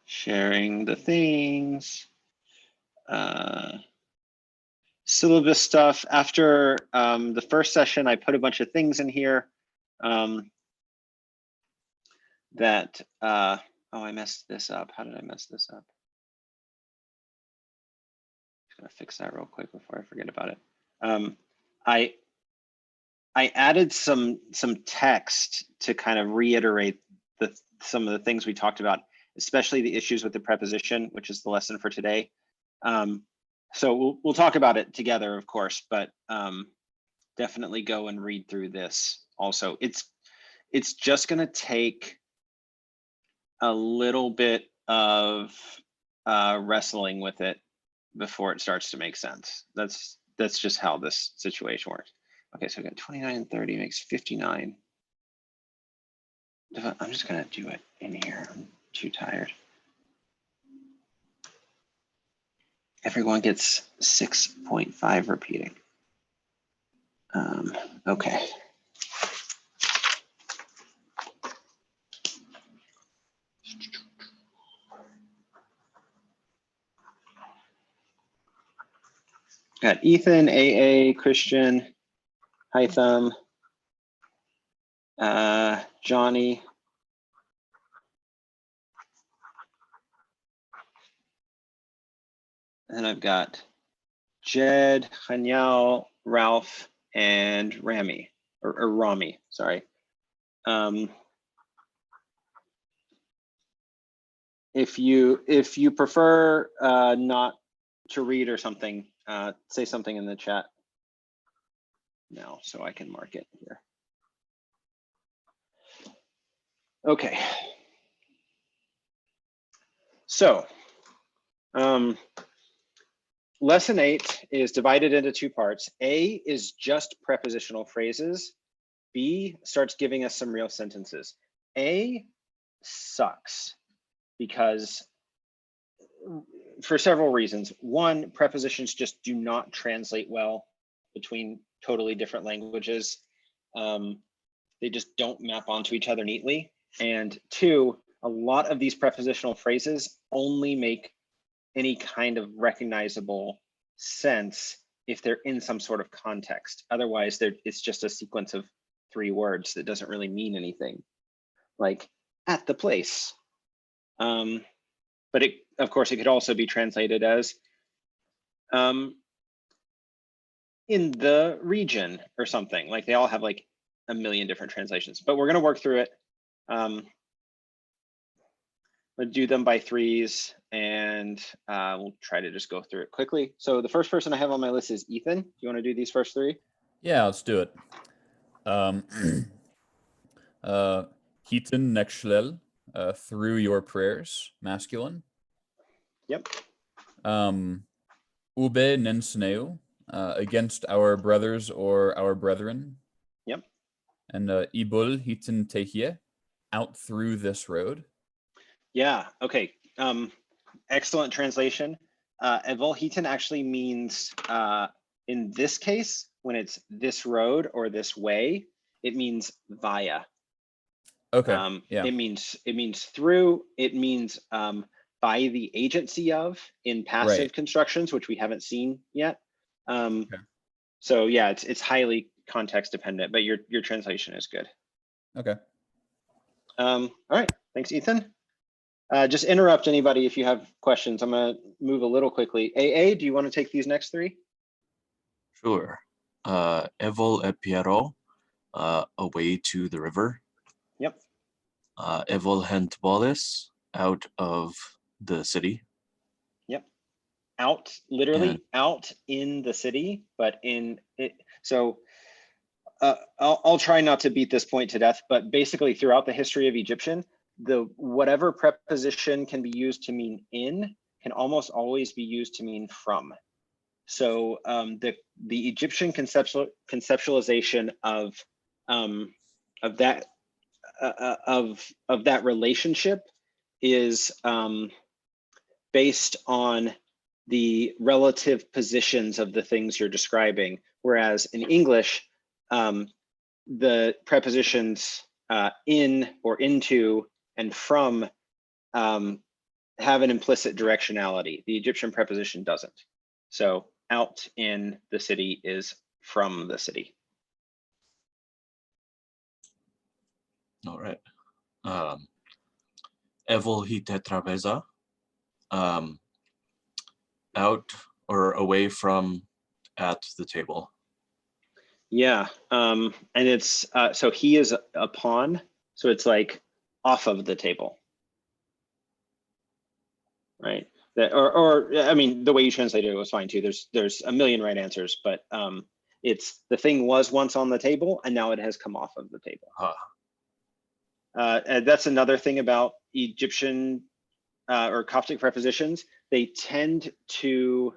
Sharing the things. Syllabus stuff. After the first session, I put a bunch of things in here that, oh, I messed this up. How did I mess this up? Just gonna fix that real quick before I forget about it. I added some text to kind of reiterate some of the things we talked about, especially the issues with the preposition, which is the lesson for today. So we'll talk about it together, of course, but definitely go and read through this also. It's just going to take a little bit of wrestling with it before it starts to make sense. That's just how this situation works. Okay, so we got 29 and 30 makes 59. I'm just going to do it in here. I'm too tired. Everyone gets 6.5 repeating. Okay. Got Ethan, AA, Christian, Hytham, Johnny, and I've got Jed, Hanyal, Ralph, and Rami, or Rami, sorry. If you prefer not to read or something, say something in the chat now so I can mark it here. Okay. So lesson 8 is divided into 2 parts. A is just prepositional phrases. B starts giving us some real sentences. A sucks because for several reasons. One, prepositions just do not translate well between totally different languages. They just don't map onto each other neatly. And 2, a lot of these prepositional phrases only make any kind of recognizable sense if they're in some sort of context. Otherwise, it's just a sequence of 3 words that doesn't really mean anything, like at the place. But of course, it could also be translated as in the region or something. Like they all have like a million different translations, but we're going to work through it. We'll do them by 3s, and we'll try to just go through it quickly. So the first person I have on my list is Ethan. Do you want to do these first 3? Yeah, let's do it. Hitin Nexhlel, through your prayers, masculine. Yep. Ube Nensneu, against our brothers or our brethren. Yep. And Ibul Hitin Tehie, out through this road. Yeah, okay. Excellent translation. Evol Hitin actually means, in this case, when it's this road or this way, it means via. Okay. Yeah. It means through. It means by the agency of in passive constructions, which we haven't seen yet. Okay. So yeah, it's highly context dependent, but your translation is good. Okay. All right. Thanks, Ethan. Just interrupt anybody if you have questions. I'm gonna move a little quickly. AA, do you want to take these next 3? Sure. Evol et Piero, away to the river. Yep. Evol hent Wallace, out of the city. Yep. Out, literally out in the city, but in it. So I'll try not to beat this point to death, but basically throughout the history of Egyptian, whatever preposition can be used to mean in can almost always be used to mean from. So the Egyptian conceptualization of that relationship is based on the relative positions of the things you're describing, whereas in English, the prepositions in or into and from have an implicit directionality. The Egyptian preposition doesn't. So out in the city is from the city. All right. Evol hi tetrapeza, out or away from at the table. Yeah, and it's so he is upon, so it's like off of the table, right? That or I mean, the way you translated it was fine too. There's a million right answers, but it's the thing was once on the table and now it has come off of the table. And that's another thing about Egyptian or Coptic prepositions. They tend to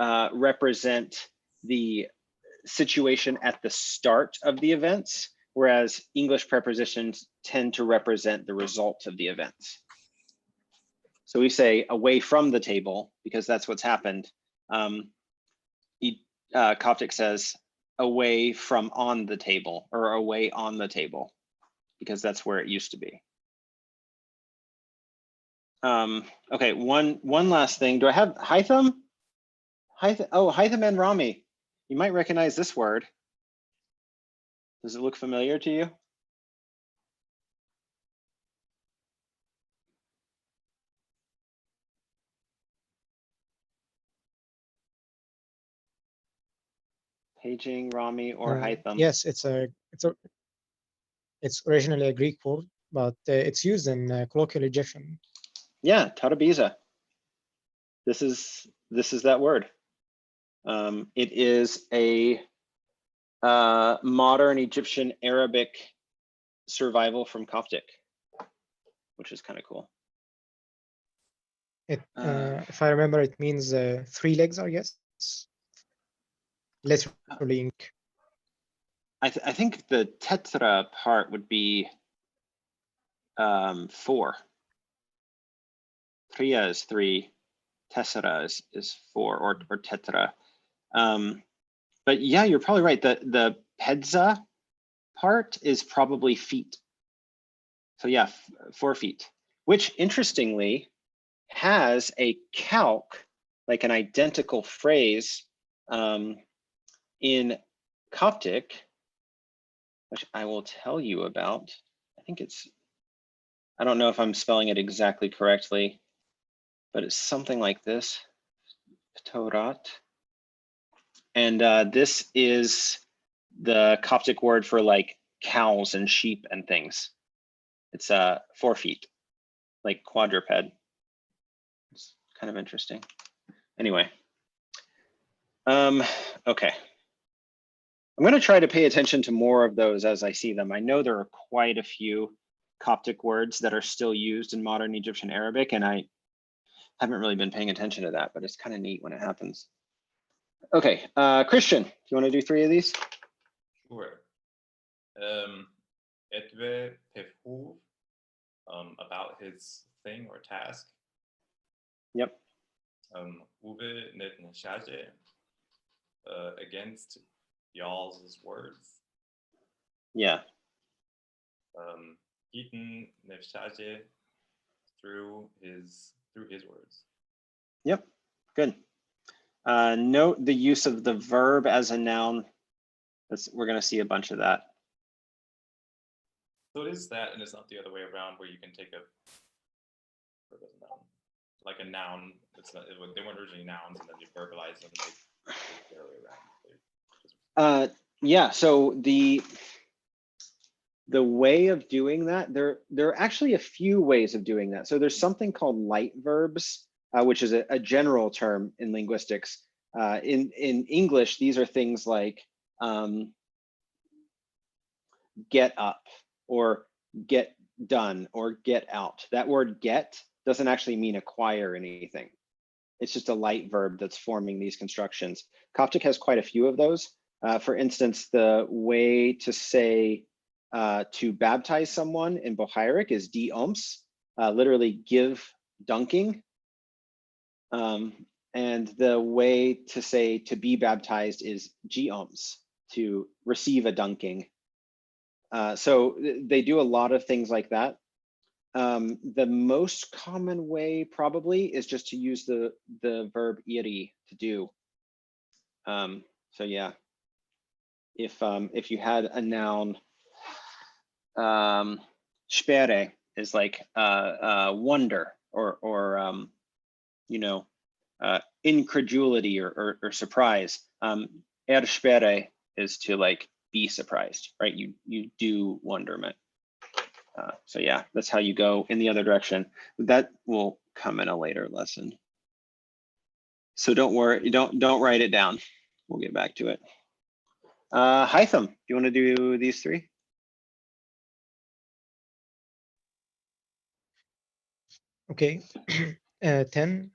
represent the situation at the start of the events, whereas English prepositions tend to represent the result of the events. So we say away from the table because that's what's happened. Coptic says away from on the table or away on the table because that's where it used to be. Okay, one last thing. Do I have Hytham? Oh, Hytham and Rami. You might recognize this word. Does it look familiar to you? Paging, Rami, or Hytham? Yes, it's originally a Greek word, but it's used in colloquial Egyptian. Yeah, Tarabiza. This is that word. It is a modern Egyptian Arabic survival from Coptic, which is kind of cool. If I remember, it means 3 legs, I guess. Literally ink. I think the tetra part would be 4. Tria is 3. Tessera is 4 or tetra. But yeah, you're probably right. The pedza part is probably feet. So yeah, 4 feet, which interestingly has a calque, like an identical phrase in Coptic, which I will tell you about. I don't know if I'm spelling it exactly correctly, but it's something like this, Ptorat. And this is the Coptic word for like cows and sheep and things. It's 4 feet, like quadruped. It's kind of interesting. Anyway, okay. I'm going to try to pay attention to more of those as I see them. I know there are quite a few Coptic words that are still used in modern Egyptian Arabic, and I haven't really been paying attention to that, but it's kind of neat when it happens. Okay, Christian, do you want to do 3 of these? Sure. Etwe pefhur, about his thing or task. Yep. Uwe net neshaje, against y'all's words. Yeah. Giten nefshaje, through his words. Yep. Good. Note the use of the verb as a noun. We're going to see a bunch of that. So it is that, and it's not the other way around, where you can take a verb as a noun, like a noun. It's not. They weren't originally nouns, and then you verbalize them like the other way around. Yeah. So the way of doing that, there are actually a few ways of doing that. So there's something called light verbs, which is a general term in linguistics. In English, these are things like get up or get done or get out. That word get doesn't actually mean acquire anything. It's just a light verb that's forming these constructions. Coptic has quite a few of those. For instance, the way to say to baptize someone in Bohairic is di-oms, literally give dunking. And the way to say to be baptized is gi-oms, to receive a dunking. So they do a lot of things like that. The most common way probably is just to use the verb iri to do. So yeah, if you had a noun, spere is like wonder or you know, incredulity or surprise. Erspere is to like be surprised, right? You do wonderment. So yeah, that's how you go in the other direction. That will come in a later lesson. So don't worry, don't write it down. We'll get back to it. Hytham, do you want to do these three? Okay. 10.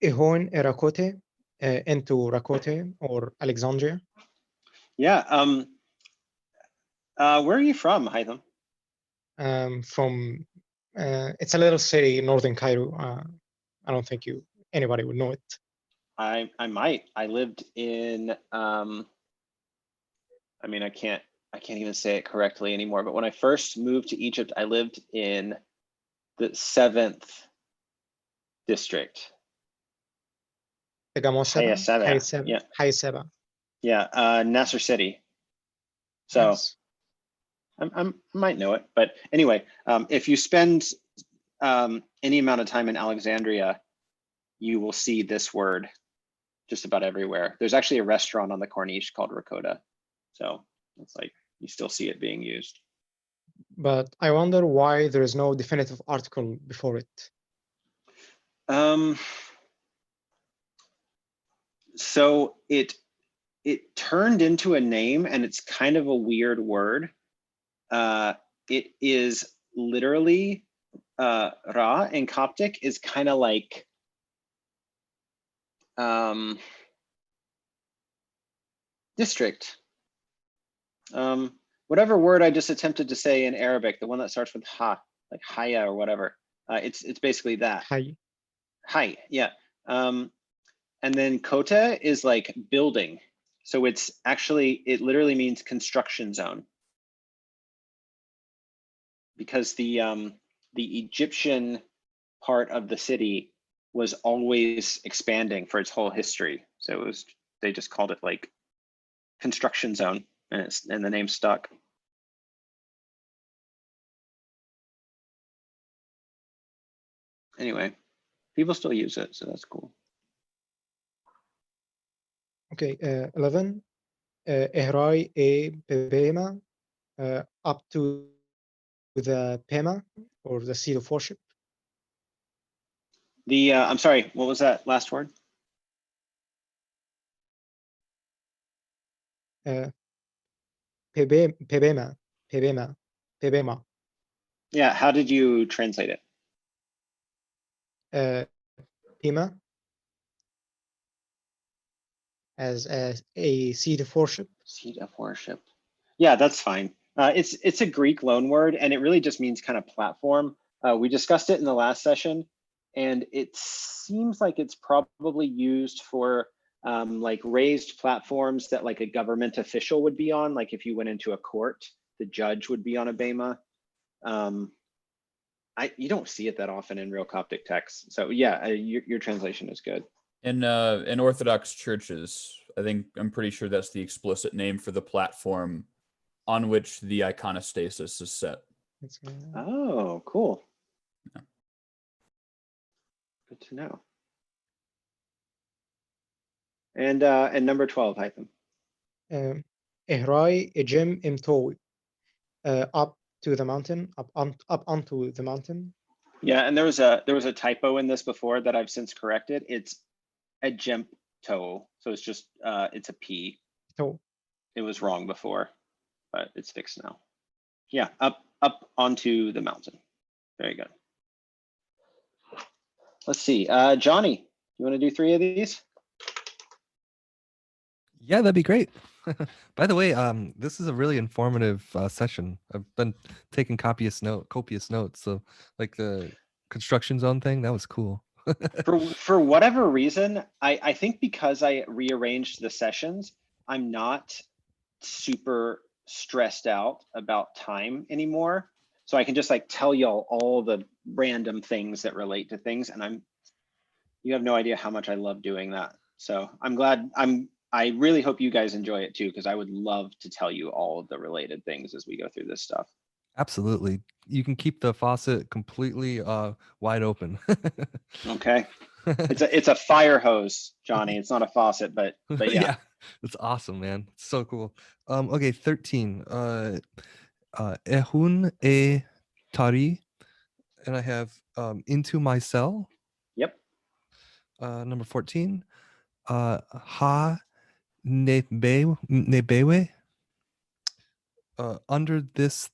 Ihon Rakote into Rakote or Alexandria. Yeah. Where are you from, Hytham? From it's a little city in northern Cairo. I don't think anybody would know it. I might. I lived in I mean, I can't even say it correctly anymore, but when I first moved to Egypt, I lived in the 7th district. Haya Seba. Yeah. Haya Seba. Yeah, Nasser City. So Yes. I might know it, but anyway, if you spend any amount of time in Alexandria, you will see this word just about everywhere. There's actually a restaurant on the Corniche called Ricotta. So it's like, you still see it being used. But I wonder why there is no definitive article before it. So it turned into a name, and it's kind of a weird word. It is literally Ra in Coptic is kind of like district. Whatever word I just attempted to say in Arabic, the one that starts with ha, like haya or whatever. It's basically that. Hai, yeah. And then kota is like building. So it literally means construction zone. Because the Egyptian part of the city was always expanding for its whole history. So they just called it like construction zone, and the name stuck. Anyway, people still use it, so that's cool. Okay, 11. Ihrai e Pema up to the Pema or the seat of worship. I'm sorry, what was that last word? Pebema. Yeah, how did you translate it? Pema as a seat of worship. Seat of worship. Yeah, that's fine. It's a Greek loan word, and it really just means kind of platform. We discussed it in the last session, and it seems like it's probably used for like raised platforms that like a government official would be on. Like if you went into a court, the judge would be on a bema. You don't see it that often in real Coptic texts. So yeah, your translation is good. In Orthodox churches, I'm pretty sure that's the explicit name for the platform on which the iconostasis is set. Oh, cool. Yeah. Good to know. And number 12, Hytham. Ihrai Ejem Imtowi. Up to the mountain, up onto the mountain. Yeah, and there was a typo in this before that I've since corrected. It's Ejempto, so it's just it's a P. Oh. It was wrong before, but it's fixed now. Yeah, up onto the mountain. Very good. Let's see, Johnny, you want to do 3 of these? Yeah, that'd be great. By the way, this is a really informative session. I've been taking copious notes. So like the construction zone thing, that was cool. for whatever reason, I think because I rearranged the sessions, I'm not super stressed out about time anymore. So I can just like tell y'all all the random things that relate to things. And you have no idea how much I love doing that. So I'm glad I really hope you guys enjoy it too, because I would love to tell you all of the related things as we go through this stuff. Absolutely. You can keep the faucet completely wide open. Okay. It's a fire hose, Johnny. It's not a faucet, but yeah. It's awesome, man. It's so cool. Okay, 13. Ehun e tari, and I have into my cell. Yep. Number 14. Ha nebewe. Under this.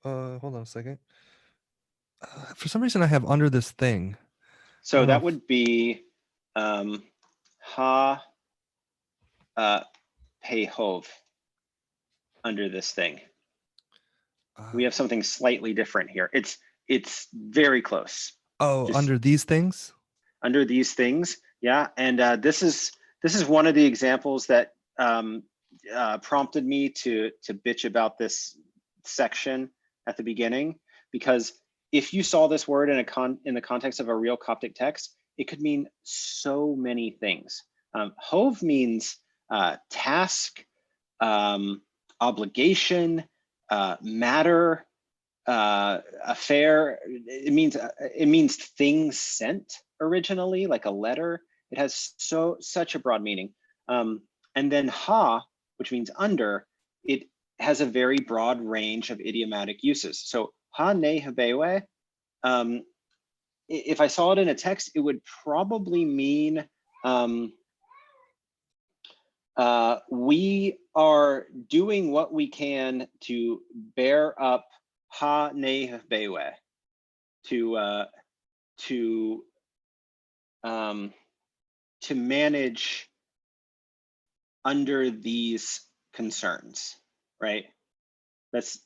Hold on a second. For some reason, I have under this thing. So that would be ha pehov under this thing. We have something slightly different here. It's very close. Oh, under these things? Under these things, yeah. And this is one of the examples that prompted me to bitch about this section at the beginning, because if you saw this word in the context of a real Coptic text, it could mean so many things. Hov means task, obligation, matter, affair. It means things sent originally, like a letter. It has such a broad meaning. And then ha, which means under, it has a very broad range of idiomatic uses. So ha ne habewe, if I saw it in a text, it would probably mean we are doing what we can to bear up ha ne habewe, to manage under these concerns, right? That's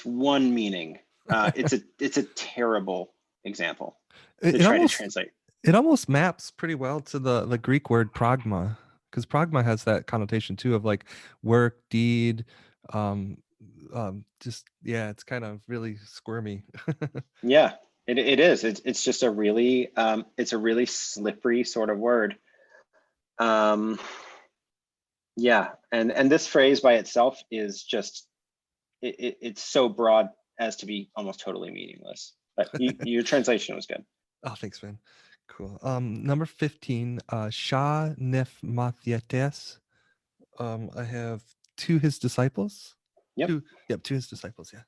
one meaning. It's a terrible example to try to translate. It almost maps pretty well to the Greek word pragma, because pragma has that connotation too of like work, deed, it's kind of really squirmy. Yeah, it is. It's just a really it's a really slippery sort of word. Yeah, and this phrase by itself is just it's so broad as to be almost totally meaningless. But your translation was good. Oh, thanks, man. Cool. Number 15, Shah Nef Mathietes. I have to his disciples. Yep. To his disciples, yeah.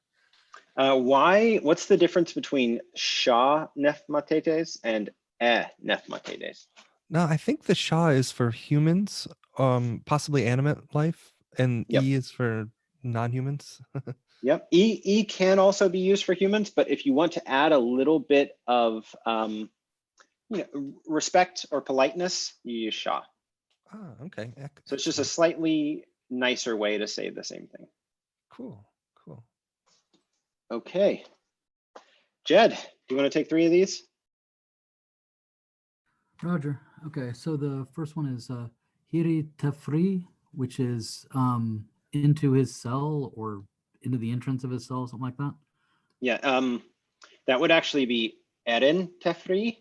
What's the difference between Shah Nef Matetes and Nef Matetes? No, I think the Shah is for humans, possibly animate life, and Yep. E is for non-humans. Yep. E can also be used for humans, but if you want to add a little bit of respect or politeness, you use Shah. Ah, okay. So it's just a slightly nicer way to say the same thing. Cool. Okay. Jed, do you want to take 3 of these? Roger. Okay, so the first one is Hiri Tafri, which is into his cell or into the entrance of his cell, something like that. Yeah, that would actually be Erin Tefri.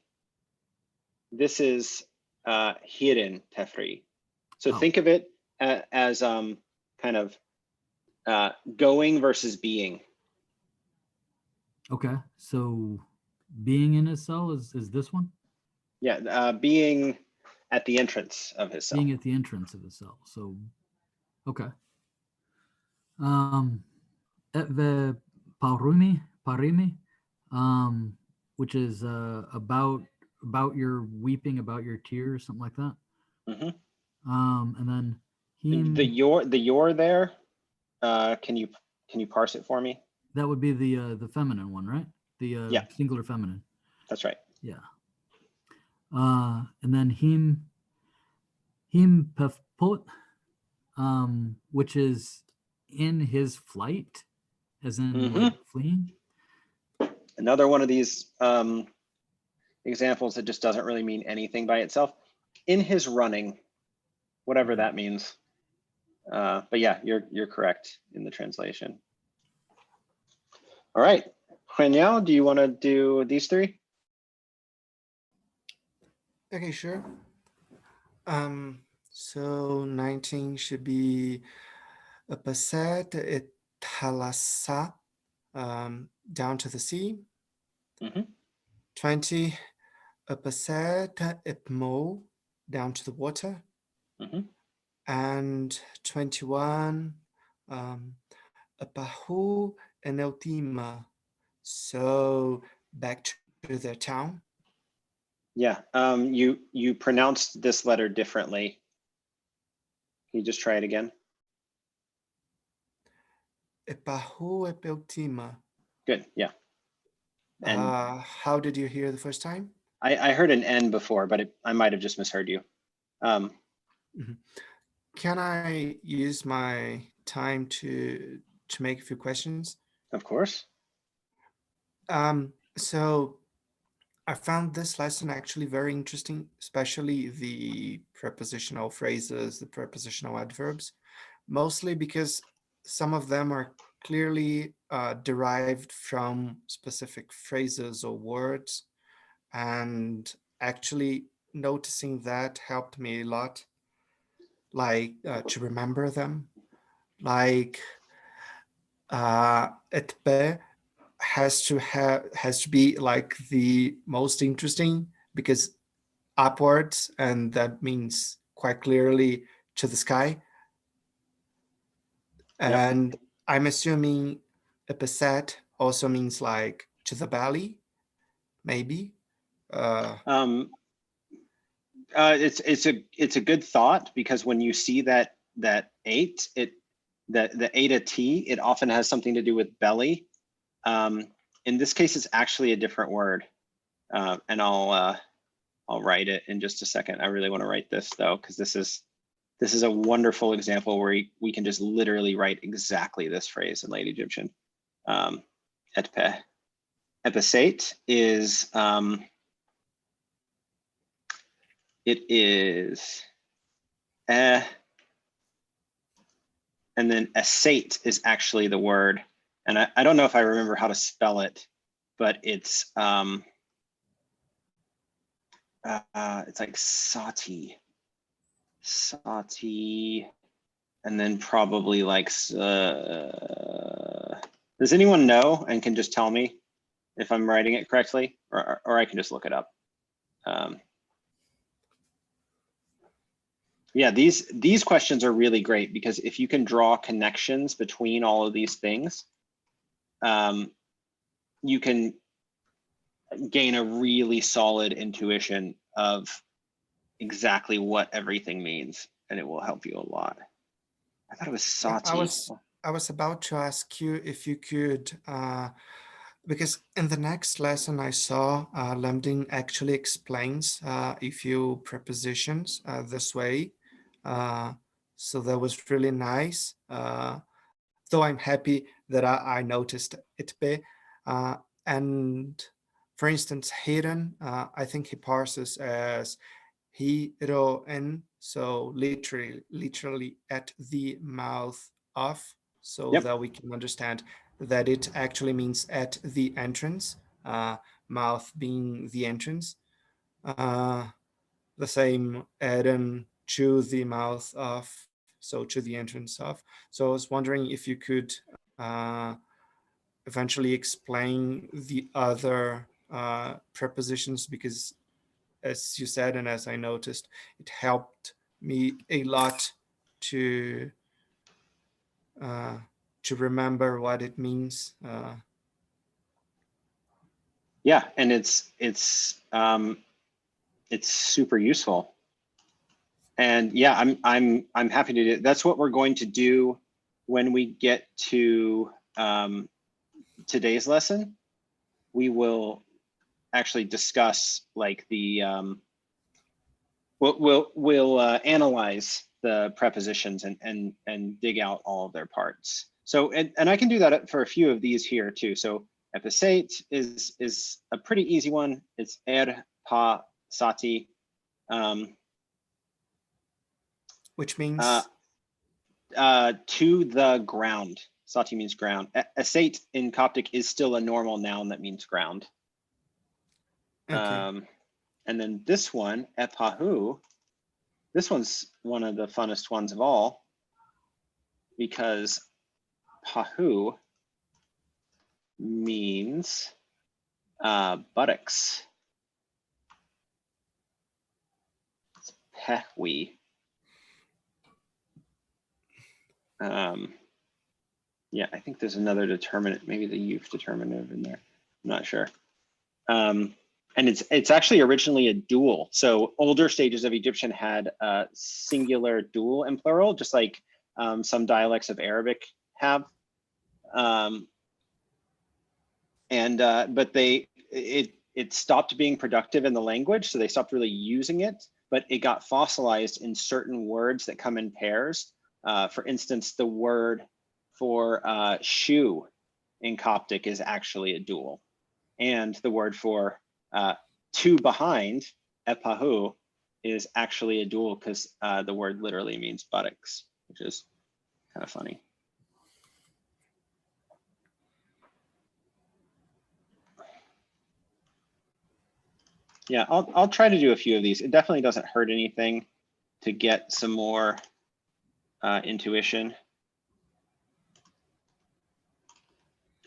This is Hirin Tefri. So think of it as kind of going versus being. Okay, so being in his cell is this one? Yeah, being at the entrance of his cell. Being at the entrance of the cell. So, okay. Etve parimi, which is about your weeping, about your tears, something like that. Mm-hmm. And then him. The your there. Can you parse it for me? That would be the feminine one, right? The singular feminine. That's right. Yeah. And then him pefpot, which is in his flight, as in like fleeing. Another one of these examples that just doesn't really mean anything by itself. In his running, whatever that means. But yeah, you're correct in the translation. All right, Huanyao, do you want to do these three? Okay, sure. So 19 should be a passet et thalassa, down to the sea. Mhm. 20, a passet et mo, down to the water. Mhm. And 21, a pahu and ultima, so back to their town. Yeah, you pronounced this letter differently. Can you just try it again? Epahu epeutima. Good, yeah. And How did you hear the first time? I heard an N before, but I might have just misheard you. Can I use my time to make a few questions? Of course. So I found this lesson actually very interesting, especially the prepositional phrases, the prepositional adverbs, mostly because some of them are clearly derived from specific phrases or words. And actually noticing that helped me a lot, like to remember them. Like etbe has to be like the most interesting because upwards, and that means quite clearly to the sky. Yep. And I'm assuming episet also means like to the belly, maybe. It's a good thought, because when you see that 8, the eta T, it often has something to do with belly. In this case, it's actually a different word, and I'll write it in just a second. I really want to write this though, because this is a wonderful example where we can just literally write exactly this phrase in Late Egyptian. Etpe. Episate is it is and then asate is actually the word, and I don't know if I remember how to spell it, but it's like sati, and then probably like does anyone know and can just tell me if I'm writing it correctly, or I can just look it up. Yeah, these questions are really great, because if you can draw connections between all of these things, you can gain a really solid intuition of exactly what everything means, and it will help you a lot. I thought it was sati. I was about to ask you if you could, because in the next lesson I saw Lemdin actually explains a few prepositions this way. So that was really nice. Though I'm happy that I noticed it. And for instance, hidden, I think he parses as hiroen, so literally at the mouth of, so Yep. that we can understand that it actually means at the entrance, mouth being the entrance. The same eden, to the mouth of, so to the entrance of. So I was wondering if you could eventually explain the other prepositions, because as you said, and as I noticed, it helped me a lot to remember what it means. Yeah, and it's super useful. And yeah, I'm happy to do it. That's what we're going to do when we get to today's lesson. We will actually discuss like the we'll analyze the prepositions and dig out all of their parts. So and I can do that for a few of these here too. So episate is a pretty easy one. It's pa sati. Which means to the ground. Sati means ground. Asate in Coptic is still a normal noun that means ground. Okay. And then this one, epahu, this one's one of the funnest ones of all, because pahu means buttocks. It's pehwi. Yeah, I think there's another determinant, maybe the youth determinative in there. I'm not sure. And it's actually originally a dual. So older stages of Egyptian had singular, dual, and plural, just like some dialects of Arabic have. But it stopped being productive in the language, so they stopped really using it. But it got fossilized in certain words that come in pairs. For instance, the word for shoe in Coptic is actually a dual, and the word for two behind, epahu, is actually a dual because the word literally means buttocks, which is kind of funny. Yeah, I'll try to do a few of these. It definitely doesn't hurt anything to get some more intuition.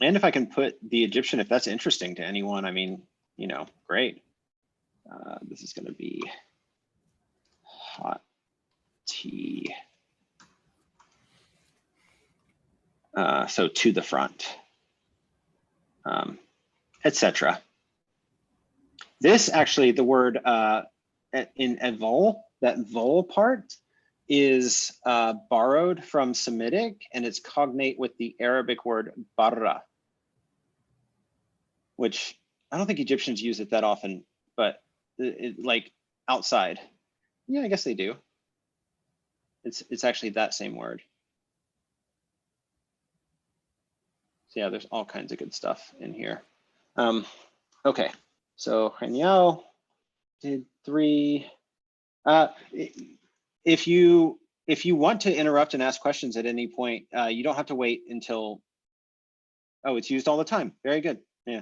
And if I can put the Egyptian, if that's interesting to anyone, I mean, you know, great. This is going to be hot tea. So to the front, etc. This actually, the word in evol, that vol part is borrowed from Semitic, and it's cognate with the Arabic word barra, which I don't think Egyptians use it that often, but like outside. Yeah, I guess they do. It's actually that same word. So yeah, there's all kinds of good stuff in here. Okay, so Hanyao did 3. If you want to interrupt and ask questions at any point, you don't have to wait until. Oh, it's used all the time. Very good. Yeah,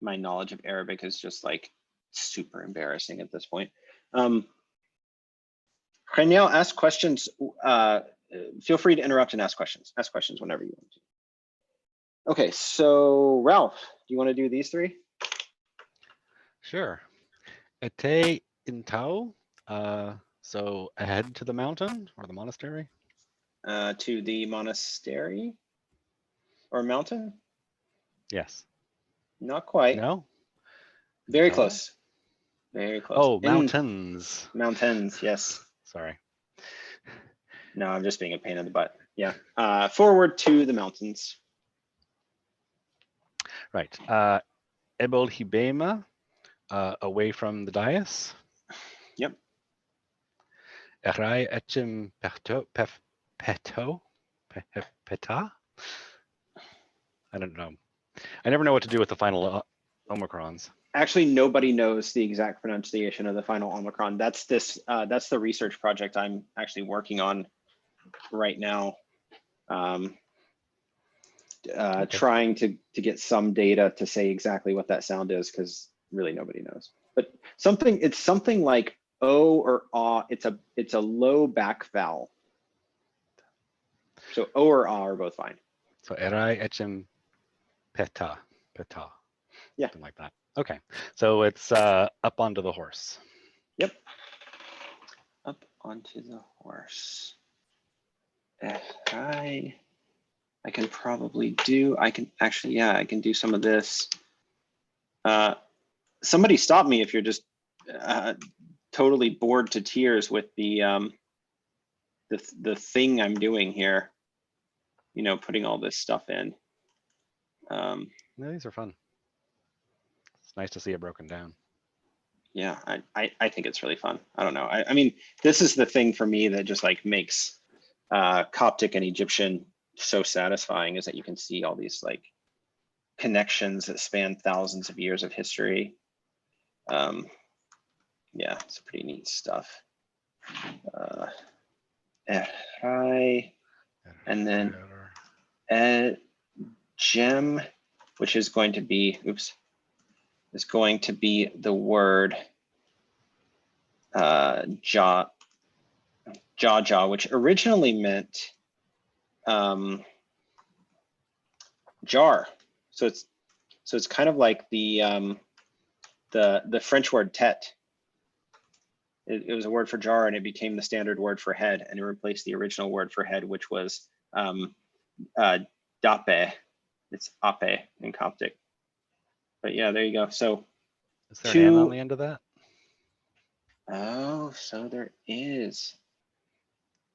my knowledge of Arabic is just like super embarrassing at this point. Hanyao, ask questions. Feel free to interrupt and ask questions. Ask questions whenever you want to. Okay, so Ralph, do you want to do these 3? Sure. Ete intau, so ahead to the mountain or the monastery. To the monastery or mountain? Yes. Not quite. No. Very Intau? close. Very close. Oh, mountains. Mountains, yes. Sorry. No, I'm just being a pain in the butt. Yeah. Forward to the mountains. Right. Ebol hibema, away from the dais. Yep. Erai etchim peta. I don't know. I never know what to do with the final omicrons. Actually, nobody knows the exact pronunciation of the final omicron. That's the research project I'm actually working on right now. Okay. Trying to get some data to say exactly what that sound is, because really nobody knows. But it's something like O or ah. It's a low back vowel. So O or ah are both fine. So erai etchim peta. Yeah. Something like that. Okay. So it's up onto the horse. Yep. Up onto the horse. I can probably do, I can do some of this. Somebody stop me if you're just totally bored to tears with the thing I'm doing here. You know, putting all this stuff in. No, these are fun. It's nice to see it broken down. Yeah, I think it's really fun. I don't know. I mean, this is the thing for me that just like makes Coptic and Egyptian so satisfying, is that you can see all these like connections that span thousands of years of history. Yeah, it's pretty neat stuff. Erai, and then gem, which is going to be, is going to be the word jaw, which originally meant jar. So it's kind of like the French word tête. It was a word for jar, and it became the standard word for head, and it replaced the original word for head, which was dape. It's ape in Coptic. But yeah, there you go. So Is there an N on the end of that? oh, so there is.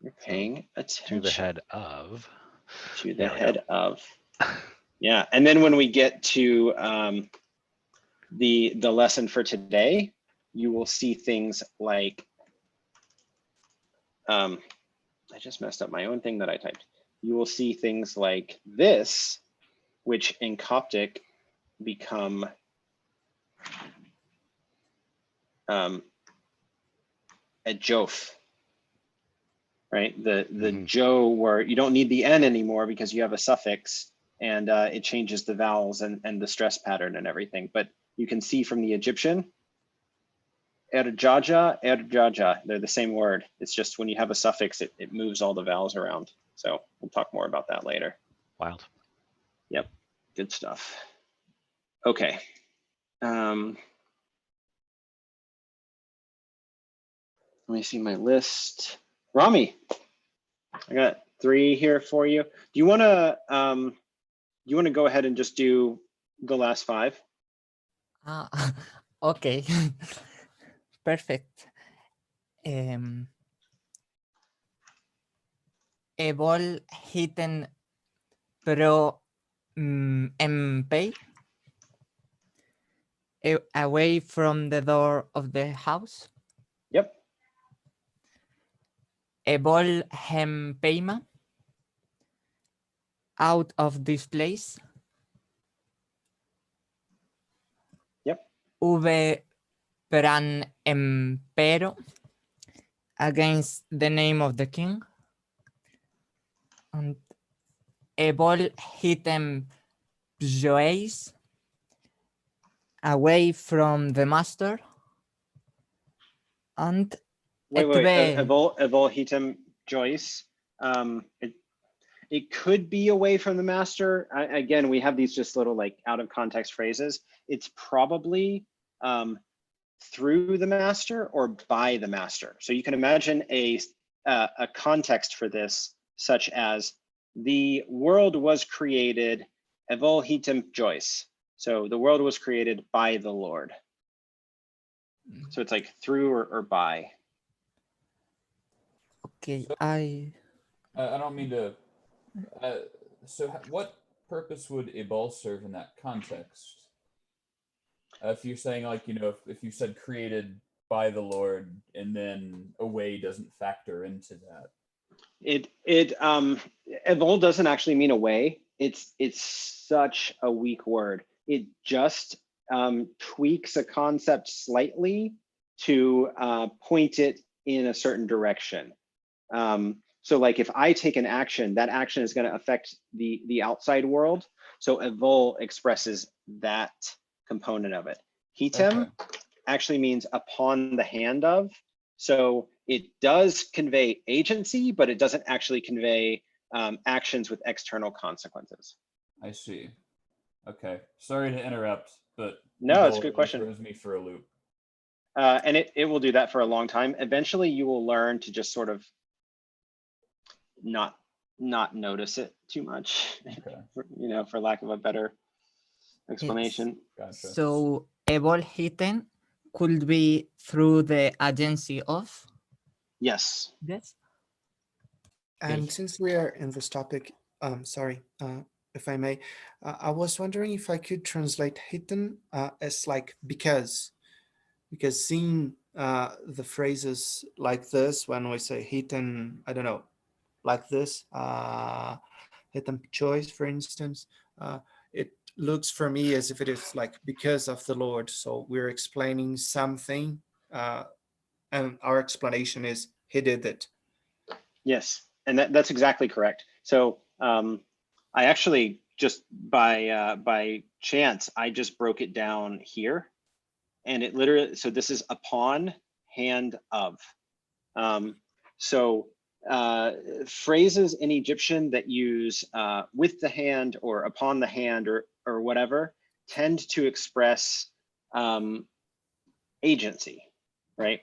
You're paying attention. To the head of. To the There we go. head of. Yeah, and then when we get to the lesson for today, you will see things like, I just messed up my own thing that I typed. You will see things like this, which in Coptic become a jof, right? The jo, where you don't need the N anymore because you have a suffix, and it changes the vowels and the stress pattern and everything. But you can see from the Egyptian, erjaja, they're the same word. It's just when you have a suffix, it moves all the vowels around. So we'll talk more about that later. Wild. Yep, good stuff. Okay. Let me see my list. Rami, I got 3 here for you. Do you want to go ahead and just do the last 5? Okay. Perfect. Evol hitten pro empay away from the door of the house. Yep. Evol hempeima out of this place. Yep. Uve pran empero against the name of the king. And evol hitem joeis away from the master. And Wait, etve- evol hitem Joyce. It could be away from the master. Again, we have these just little like out of context phrases. It's probably through the master or by the master. So you can imagine a context for this, such as the world was created evol hitem Joyce. So the world was created by the Lord. So it's like through or by. Okay, So- I don't mean to. So what purpose would Ibal serve in that context? If you're saying like, if you said created by the Lord and then away doesn't factor into that. Evol doesn't actually mean away. It's such a weak word. It just tweaks a concept slightly to point it in a certain direction. So like if I take an action, that action is going to affect the outside world. So evol expresses that component of it. Hitem actually means upon the hand of. So it does convey agency, but it doesn't actually convey actions with external consequences. I see. Okay. Sorry to interrupt, but No, it's a Ibal good question. throws me for a loop. And it will do that for a long time. Eventually you will learn to just sort of not notice it too much, Okay. for lack of a better explanation. Gotcha. so evol hitten could be through the agency of. Yes. Yes. And Okay. since we are in this topic, sorry, if I may, I was wondering if I could translate hidden as like because seeing the phrases like this, when we say hidden, I don't know, like this, hidden choice, for instance, it looks for me as if it is like because of the Lord. So we're explaining something, and our explanation is he did it. Yes, and that's exactly correct. So I actually just by chance, I just broke it down here, and it literally, so this is upon, hand of. So phrases in Egyptian that use with the hand or upon the hand or whatever tend to express agency, right?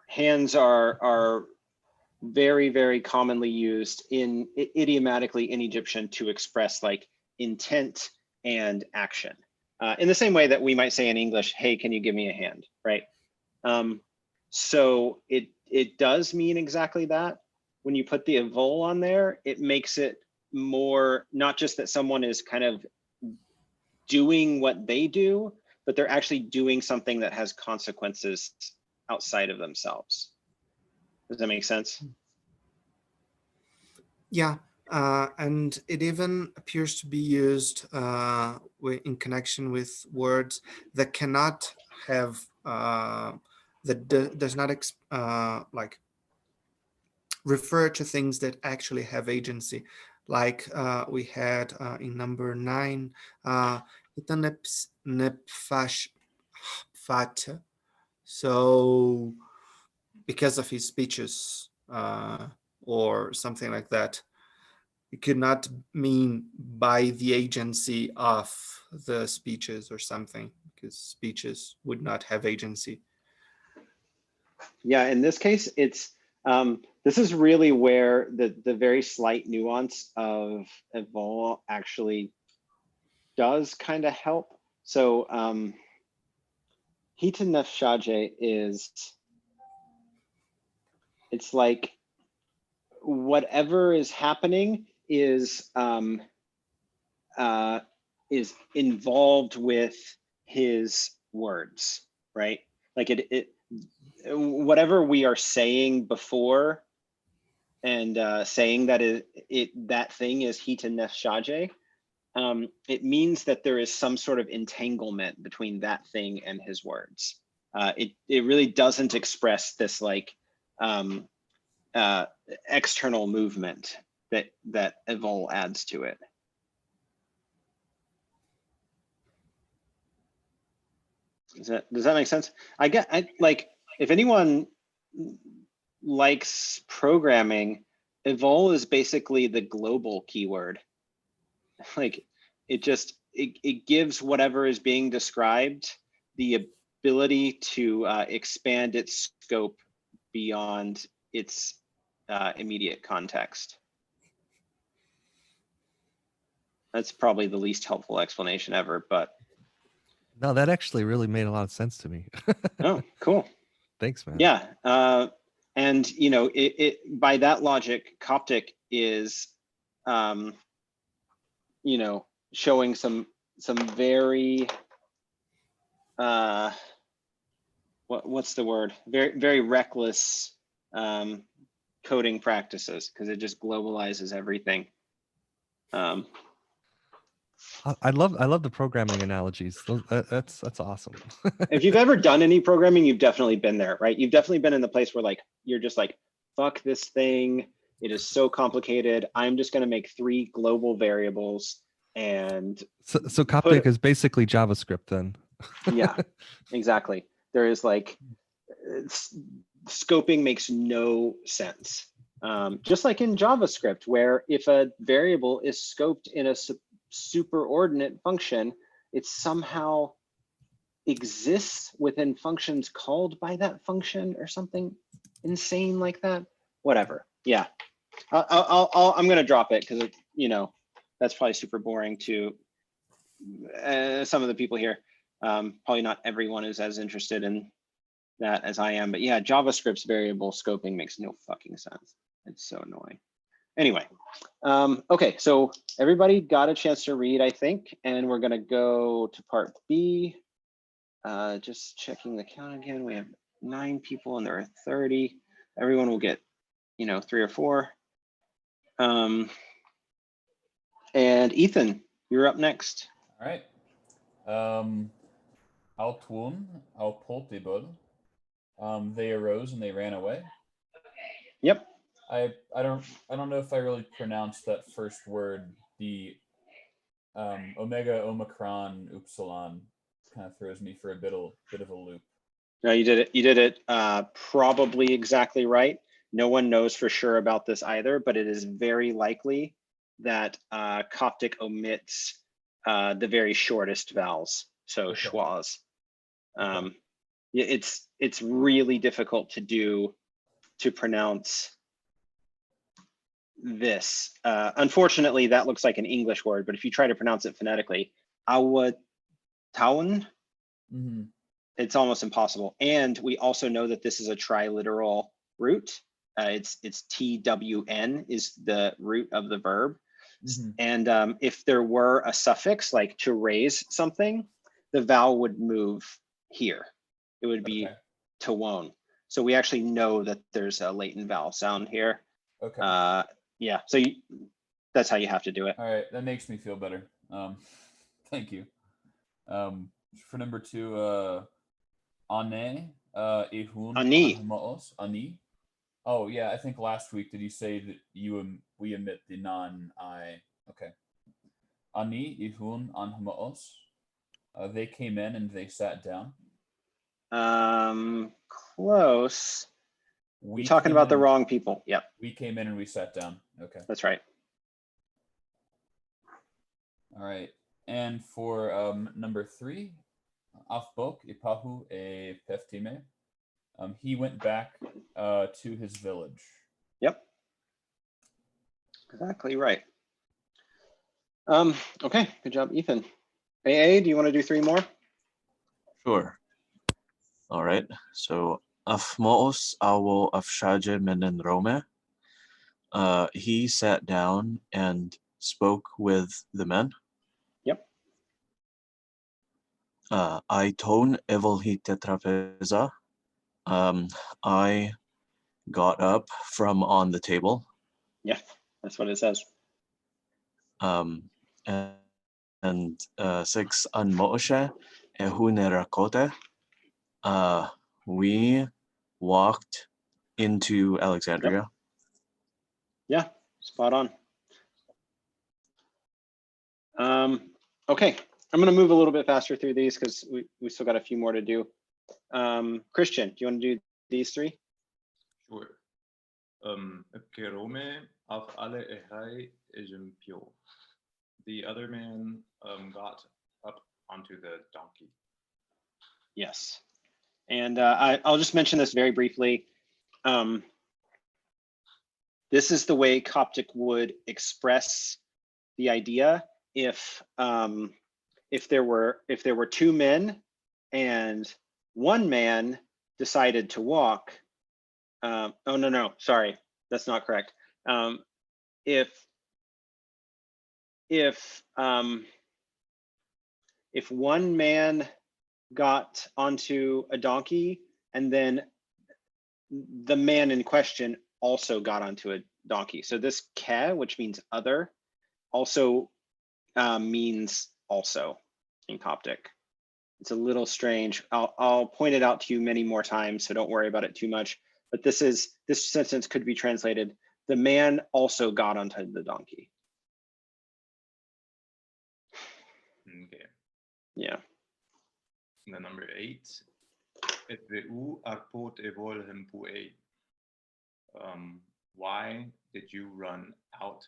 Hands are very, very commonly used idiomatically in Egyptian to express like intent and action. In the same way that we might say in English, hey, can you give me a hand, right? So it does mean exactly that. When you put the evol on there, it makes it more, not just that someone is kind of doing what they do, but they're actually doing something that has consequences outside of themselves. Does that make sense? Yeah, and it even appears to be used in connection with words that cannot have does not like refer to things that actually have agency, like we had in number 9, so because of his speeches or something like that. It could not mean by the agency of the speeches or something, because speeches would not have agency. Yeah, in this case, it's this is really where the very slight nuance of evol actually does kind of help. So hita nefshaje is, it's like whatever is happening is involved with his words, right? Like whatever we are saying before and saying that that thing is hita nefshaje, it means that there is some sort of entanglement between that thing and his words. It really doesn't express this like external movement that evol adds to it. Does that make sense? I like, if anyone likes programming, evol is basically the global keyword. Like it gives whatever is being described the ability to expand its scope beyond its immediate context. That's probably the least helpful explanation ever, but No, that actually really made a lot of sense to me. oh, cool. Thanks, man. Yeah, and you know, it by that logic, Coptic is, you know, showing some very what's the word? Very reckless coding practices, because it just globalizes everything. I love the programming analogies. That's awesome. If you've ever done any programming, you've definitely been there, right? You've definitely been in the place where like you're just like, fuck this thing. It is so complicated. I'm just going to make 3 global variables and so Coptic is basically JavaScript then. Yeah, exactly. There is like scoping makes no sense. Just like in JavaScript, where if a variable is scoped in a superordinate function, it somehow exists within functions called by that function or something insane like that. Whatever. Yeah, I'm gonna drop it because, you know, that's probably super boring to some of the people here. Probably not everyone is as interested in that as I am, but yeah, JavaScript's variable scoping makes no fucking sense. It's so annoying. Anyway, okay, so everybody got a chance to read, I think, and we're gonna go to part B. Just checking the count again. We have 9 people and there are 30. Everyone will get, you know, 3 or 4. And Ethan, you're up next. All right. Altwun, Alpoltibul. They arose and they ran away. Yep. I don't know if I really pronounced that first word. The omega, omicron, upsilon kind of throws me for a bit of a loop. No, you did it. You did it probably exactly right. No one knows for sure about this either, but it is very likely that Coptic omits the very shortest vowels, so Okay. schwas. Yeah, it's really difficult to pronounce this. Unfortunately, that looks like an English word, but if you try to pronounce it phonetically, awataun, Mm-hmm. it's almost impossible. And we also know that this is a triliteral root. It's TWN is the root of the verb. Mm-hmm. And if there were a suffix like to raise something, the vowel would move here. It would be Okay. tawon. So we actually know that there's a latent vowel sound here. Okay. Yeah, so that's how you have to do it. All right, that makes me feel better. Thank you. For number 2, ane, ihun, Ani. anhamaos, ani. Oh yeah, I think last week did you say that we omit the non-I? Okay. Ani, ihun, anhamaos. They came in and they sat down. Close. We You're talking came about in the and- wrong people. Yep, We came in and we sat down. Okay. that's right. All right. And for number 3, afbok ipahu e peftime. He went back to his village. Yep. Exactly right. Okay, good job, Ethan. AA, do you want to do 3 more? Sure. All right. So afmoos awo afshaje menen Rome. He sat down and spoke with the men. Yep. I ton evolhi tetrapeza. I got up from on the table. Yeah, that's what it says. And 6 an Moshe ehunerakote. We walked into Alexandria. Yeah, spot on. Okay, I'm going to move a little bit faster through these because we still got a few more to do. Christian, do you want to do these 3? Sure. Kerome af alle ehai ejimpio. The other man got up onto the donkey. Yes. And I'll just mention this very briefly. This is the way Coptic would express the idea if there were 2 men and one man decided to walk. Oh no, sorry, that's not correct. If one man got onto a donkey and then the man in question also got onto a donkey. So this ke, which means other, also means also in Coptic. It's a little strange. I'll point it out to you many more times, so don't worry about it too much. But this sentence could be translated, the man also got onto the donkey. Okay. Yeah. And then number 8. Etveu arpot evol hempue. Why did you run out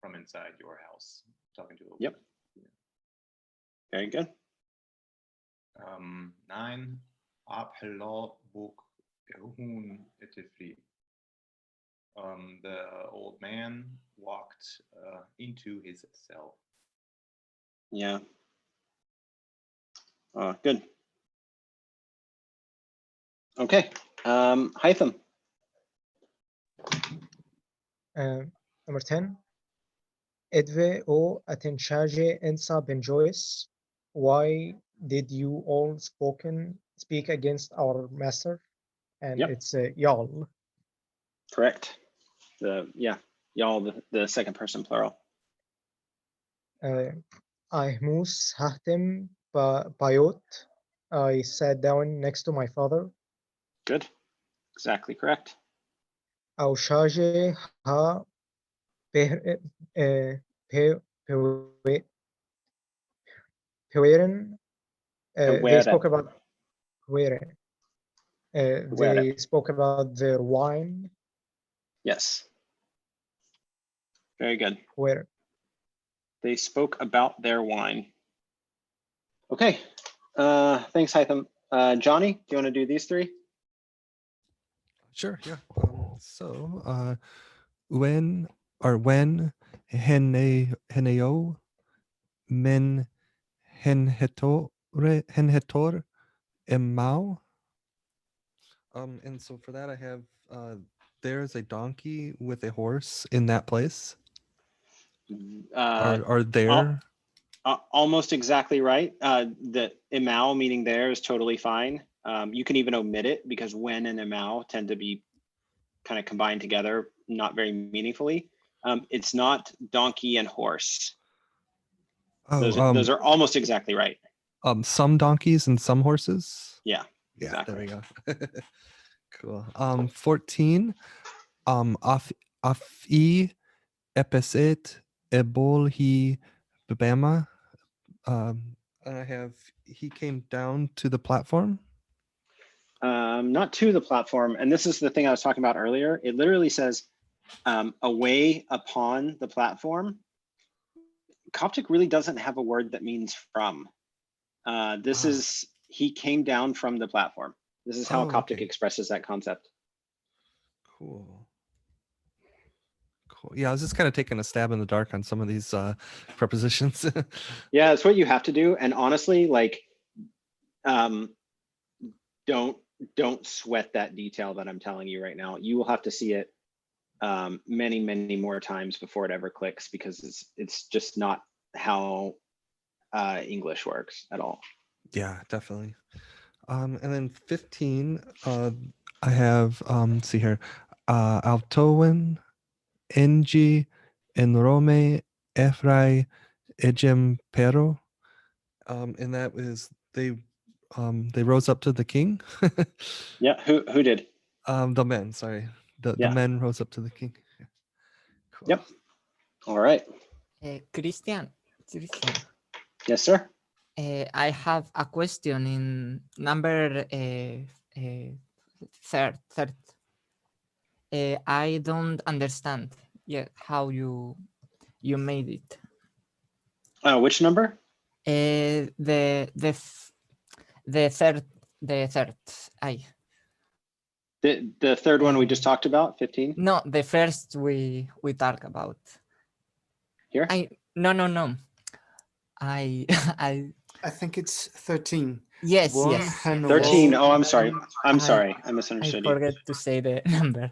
from inside your house? Talking to a Yep. Very good. 9. Abhelo buk ehun etifri. The old man walked into his cell. Yeah. Good. Okay. Hytham. Number 10. Edve o atencharge ensa benjois. Why did you all speak against our master? And Yep. it's y'all. Correct. Y'all, the second person plural. Ahmus hahtem bayot. I sat down next to my father. Good. Exactly correct. أو شاجة ها به Peweren. They spoke about Peweren. They spoke about their wine. Yes. Very good. Where? They spoke about their wine. Okay. Thanks, Hytham. Johnny, do you want to do these three? Sure, yeah. So when heneo men henhetor emau. And so for that I have there is a donkey with a horse in that place. Are there? Almost exactly right. The emau meaning there is totally fine. You can even omit it because when and emau tend to be kind of combined together, not very meaningfully. It's not donkey and horse. Oh, those are almost exactly right. Some donkeys and some horses. Yeah, Yeah, exactly. there we go. Cool. 14. Afi episet ebol he bebama. I have he came down to the platform. Not to the platform. And this is the thing I was talking about earlier. It literally says away upon the platform. Coptic really doesn't have a word that means from. This is, he came down from the platform. This is how Coptic expresses that concept. Cool. Cool. Yeah, I was just kind of taking a stab in the dark on some of these prepositions. Yeah, it's what you have to do. And honestly, like, don't sweat that detail that I'm telling you right now. You will have to see it many, many more times before it ever clicks, because it's just not how English works at all. Yeah, definitely. And then 15, I have let's see here, Altowen, Engi, Enrome, Ephrai, Ejem Pero. And that is they rose up to the king. Yeah, who did? The men, sorry. The men rose up to the king. Cool. Yep. All right. Christian. Yes, sir. I have a question in number third. I don't understand yet how you made it. Which number? The third. The third one we just talked about, 15? No, the first we talked about. Here? No. I think it's 13. Yes. 13. Oh, I'm sorry. I'm sorry. I misunderstood you. I forgot to say the number.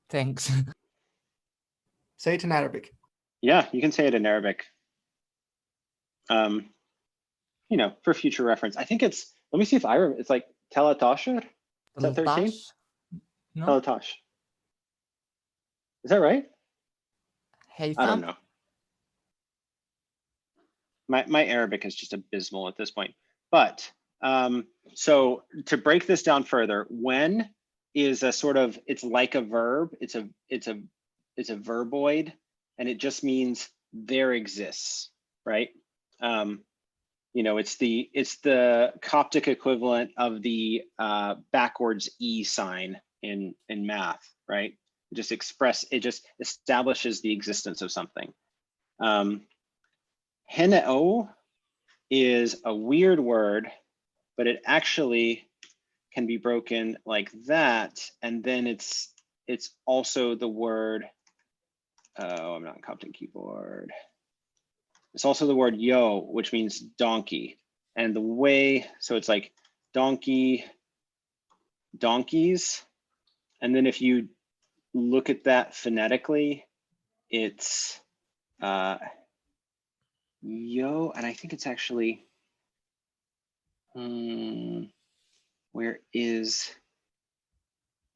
Thanks. Say it in Arabic. Yeah, you can say it in Arabic. You know, for future reference. I think it's, let me see if I remember, it's like Telatashir? Is that 13? No. Telatash. Is that right? Hey, I don't know. My Arabic is just abysmal at this point. But so to break this down further, when is a sort of, it's like a verb. It's a verboid, and it just means there exists, right? You know, it's the Coptic equivalent of the backwards E sign in math, right? It just establishes the existence of something. Heneo is a weird word, but it actually can be broken like that, and then it's also the word. Oh, I'm not on Coptic keyboard. It's also the word yo, which means donkey, and the way, so it's like donkey, donkeys, and then if you look at that phonetically, it's yo, and I think it's actually, where is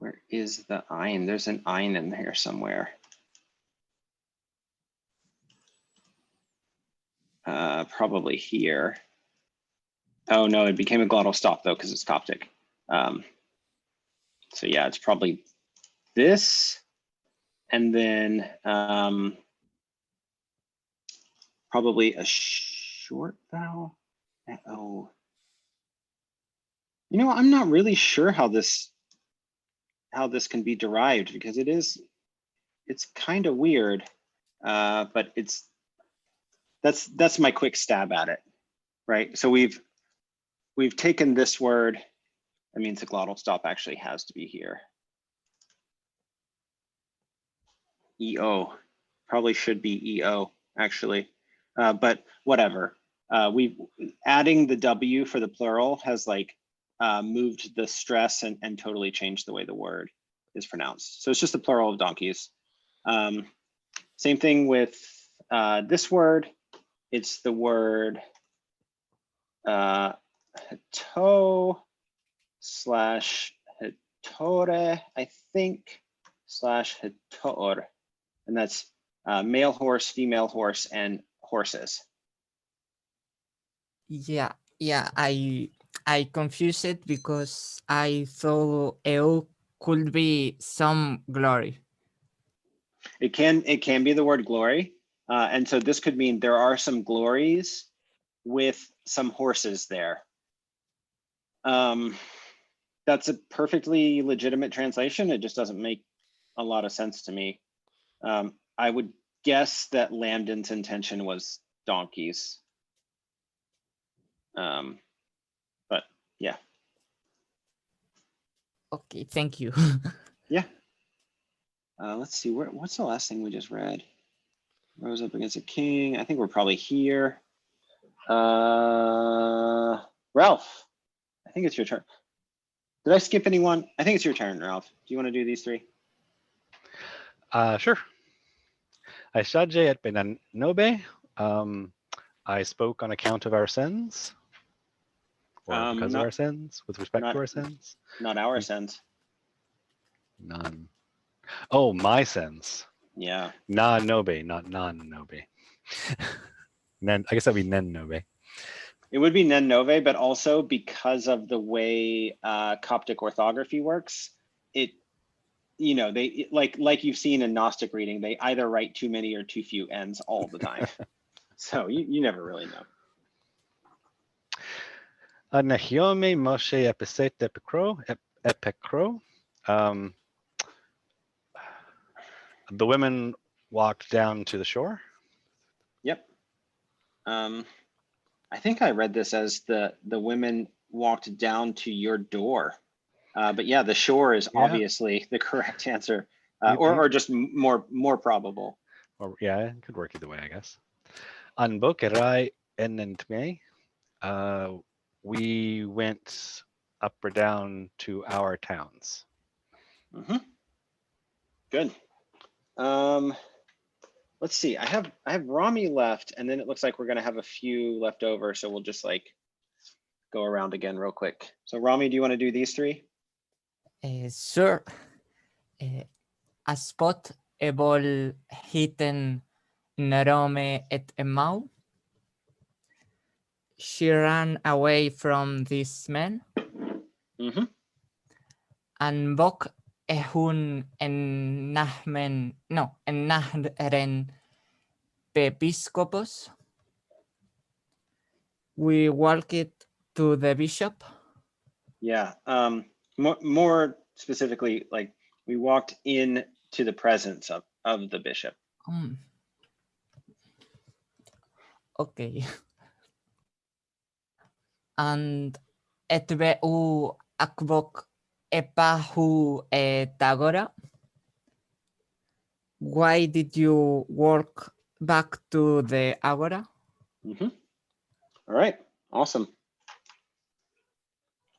the ein? There's an ein in here somewhere. Probably here. Oh no, it became a glottal stop though, because it's Coptic. So yeah, it's probably this, and then probably a short vowel. Oh, you know, I'm not really sure how this can be derived, because it's kind of weird, but that's my quick stab at it, right? So we've taken this word. That means the glottal stop actually has to be here. EO, probably should be EO actually, but whatever. We've adding the W for the plural has like moved the stress and totally changed the way the word is pronounced. So it's just the plural of donkeys. Same thing with this word. It's the word heto slash hetore, I think, slash hetor. And that's male horse, female horse, and horses. Yeah, I confused it because I thought EU could be some glory. It can be the word glory. And so this could mean there are some glories with some horses there. That's a perfectly legitimate translation. It just doesn't make a lot of sense to me. I would guess that Lambden's intention was donkeys. But yeah. Okay, thank you. Yeah. Let's see, what's the last thing we just read? Rose up against a king. I think we're probably here. Ralph, I think it's your turn. Did I skip anyone? I think it's your turn, Ralph. Do you want to do these three? Sure. I shadje et benanobe. I spoke on account of our sins. Or because of our sins, with respect to our sins. Not our sins. None. Oh, my sins. Yeah. Na-nobe, not non-nobe. I guess that'd be nen-nobe. It would be nen nove, but also because of the way Coptic orthography works, they like you've seen in Gnostic reading, they either write too many or too few n's all the time. So you never really know. Nahiome Moshe episet epikro. The women walked down to the shore. Yep. I think I read this as the women walked down to your door. But yeah, the shore is obviously the correct answer, or just more probable. Or yeah, it could work either way, I guess. An bokerai enentme. We went up or down to our towns. Mm-hmm. Good. Let's see. I have Rami left, and then it looks like we're gonna have a few left over, so we'll just like go around again real quick. So Rami, do you want to do these three? Sure. A spot ebol hitten Nerome et Emau. She ran away from these men. Mm-hmm. And bok ehun ennahren pepiscopos. We walked to the bishop. Yeah. More specifically, like we walked in to the presence of the bishop. Okay. And etbeu akbok epahu tagora. Why did you walk back to the agora? Mm-hmm. All right. Awesome.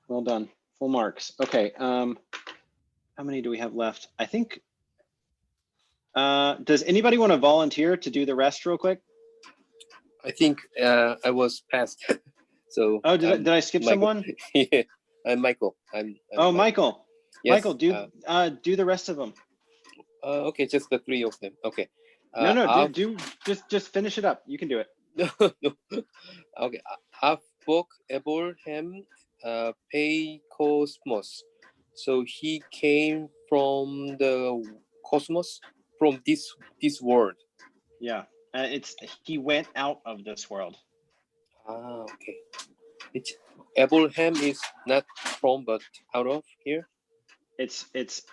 Well done. Full marks. Okay. How many do we have left? I think. Does anybody want to volunteer to do the rest real quick? I think I was passed. So. Oh, did I skip Michael. someone? Yeah, I'm Michael. I'm Michael. Yes, Michael, do the rest of them. Okay, just the three of them. Okay. No, just finish it up. You can do it. No. Okay. Avbok eborhem pei cosmos. So he came from the cosmos, from this world. Yeah, it's he went out of this world. Ah, okay. It's Abraham is not from but out of here. It's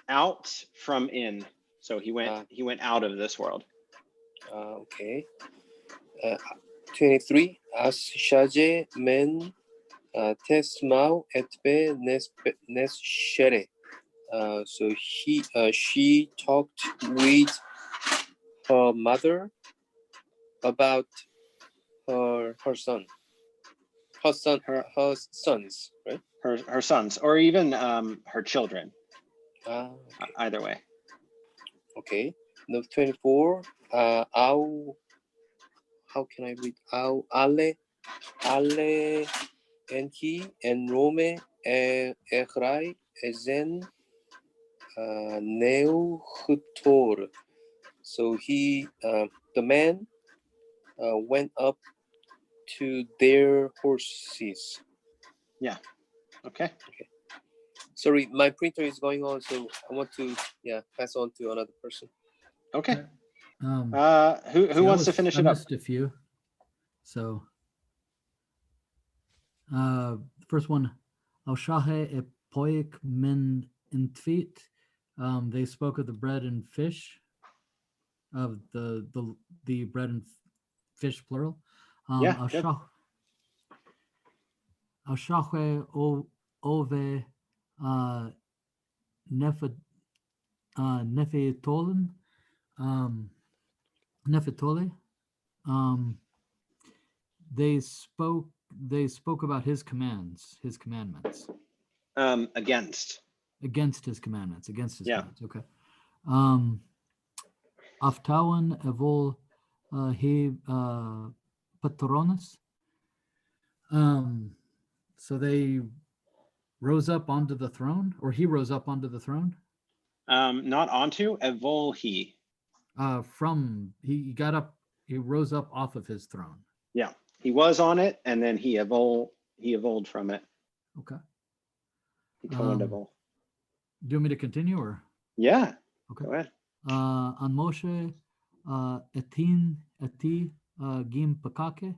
out from in. So he went out of this world. Okay. 23. As shaje men tesmau etbe nes shere. So she talked with her mother about her son. Her sons, right? Her sons, or even her children. Okay. Either way. Okay. Number 24. How can I read? Ale enki en Rome echrai ezen neuchutor. So the man went up to their horses. Yeah. Okay. Sorry, my printer is going on, so I want to pass on to another person. Okay. See, Who wants to finish I it up? missed a few. So, first one, Aushahe epoik min intvit. They spoke of the bread and fish, of the bread and fish plural. Yeah. Good. Aushahe ove nefetolen. Nephitole. They spoke about his commands, his commandments. Against his commandments. Commandments. Okay. Aftawan evol he patronus. So they rose up onto the throne, or he rose up onto the throne. Not onto, evol he. He got up, he rose up off of his throne. Yeah, he was on it, and then he evolved from it. Okay. He co-evolved. Do you want me to continue, or? Yeah. Okay. Go ahead. An Moshe eti gim pakake.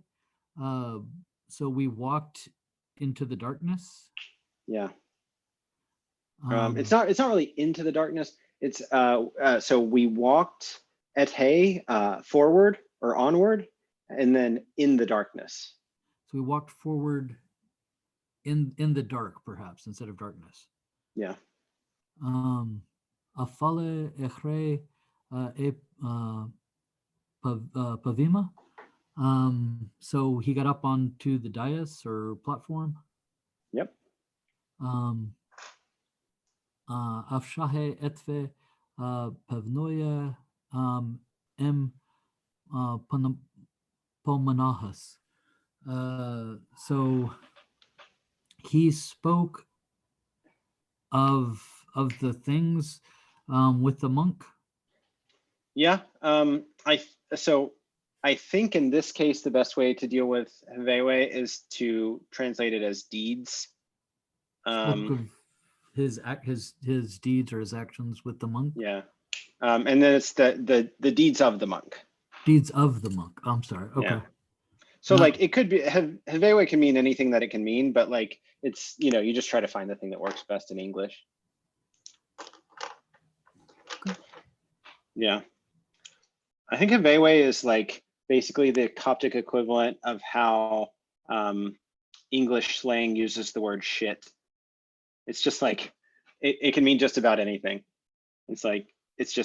So we walked into the darkness. Yeah. It's not really into the darkness. It's so we walked et he forward or onward, and then in the darkness. So we walked forward in the dark, perhaps, instead of darkness. Yeah. Afale echre pavima. So he got up onto the dais or platform. Yep. Afshahe etve pavnoya em pomanahas. So he spoke of the things with the monk. Yeah. I think in this case the best way to deal with Hevewe is to translate it as deeds. Spoke of his deeds or his actions with the monk. Yeah. And then it's the deeds of the monk. Deeds of the monk. I'm sorry. Okay. Yeah. So like it could be Hevewe can mean anything that it can mean, but like it's, you just try to find the thing that works best in English. Okay. Yeah. I think Hevewe is like basically the Coptic equivalent of how English slang uses the word shit. It's just like it can mean just about anything. It's like it's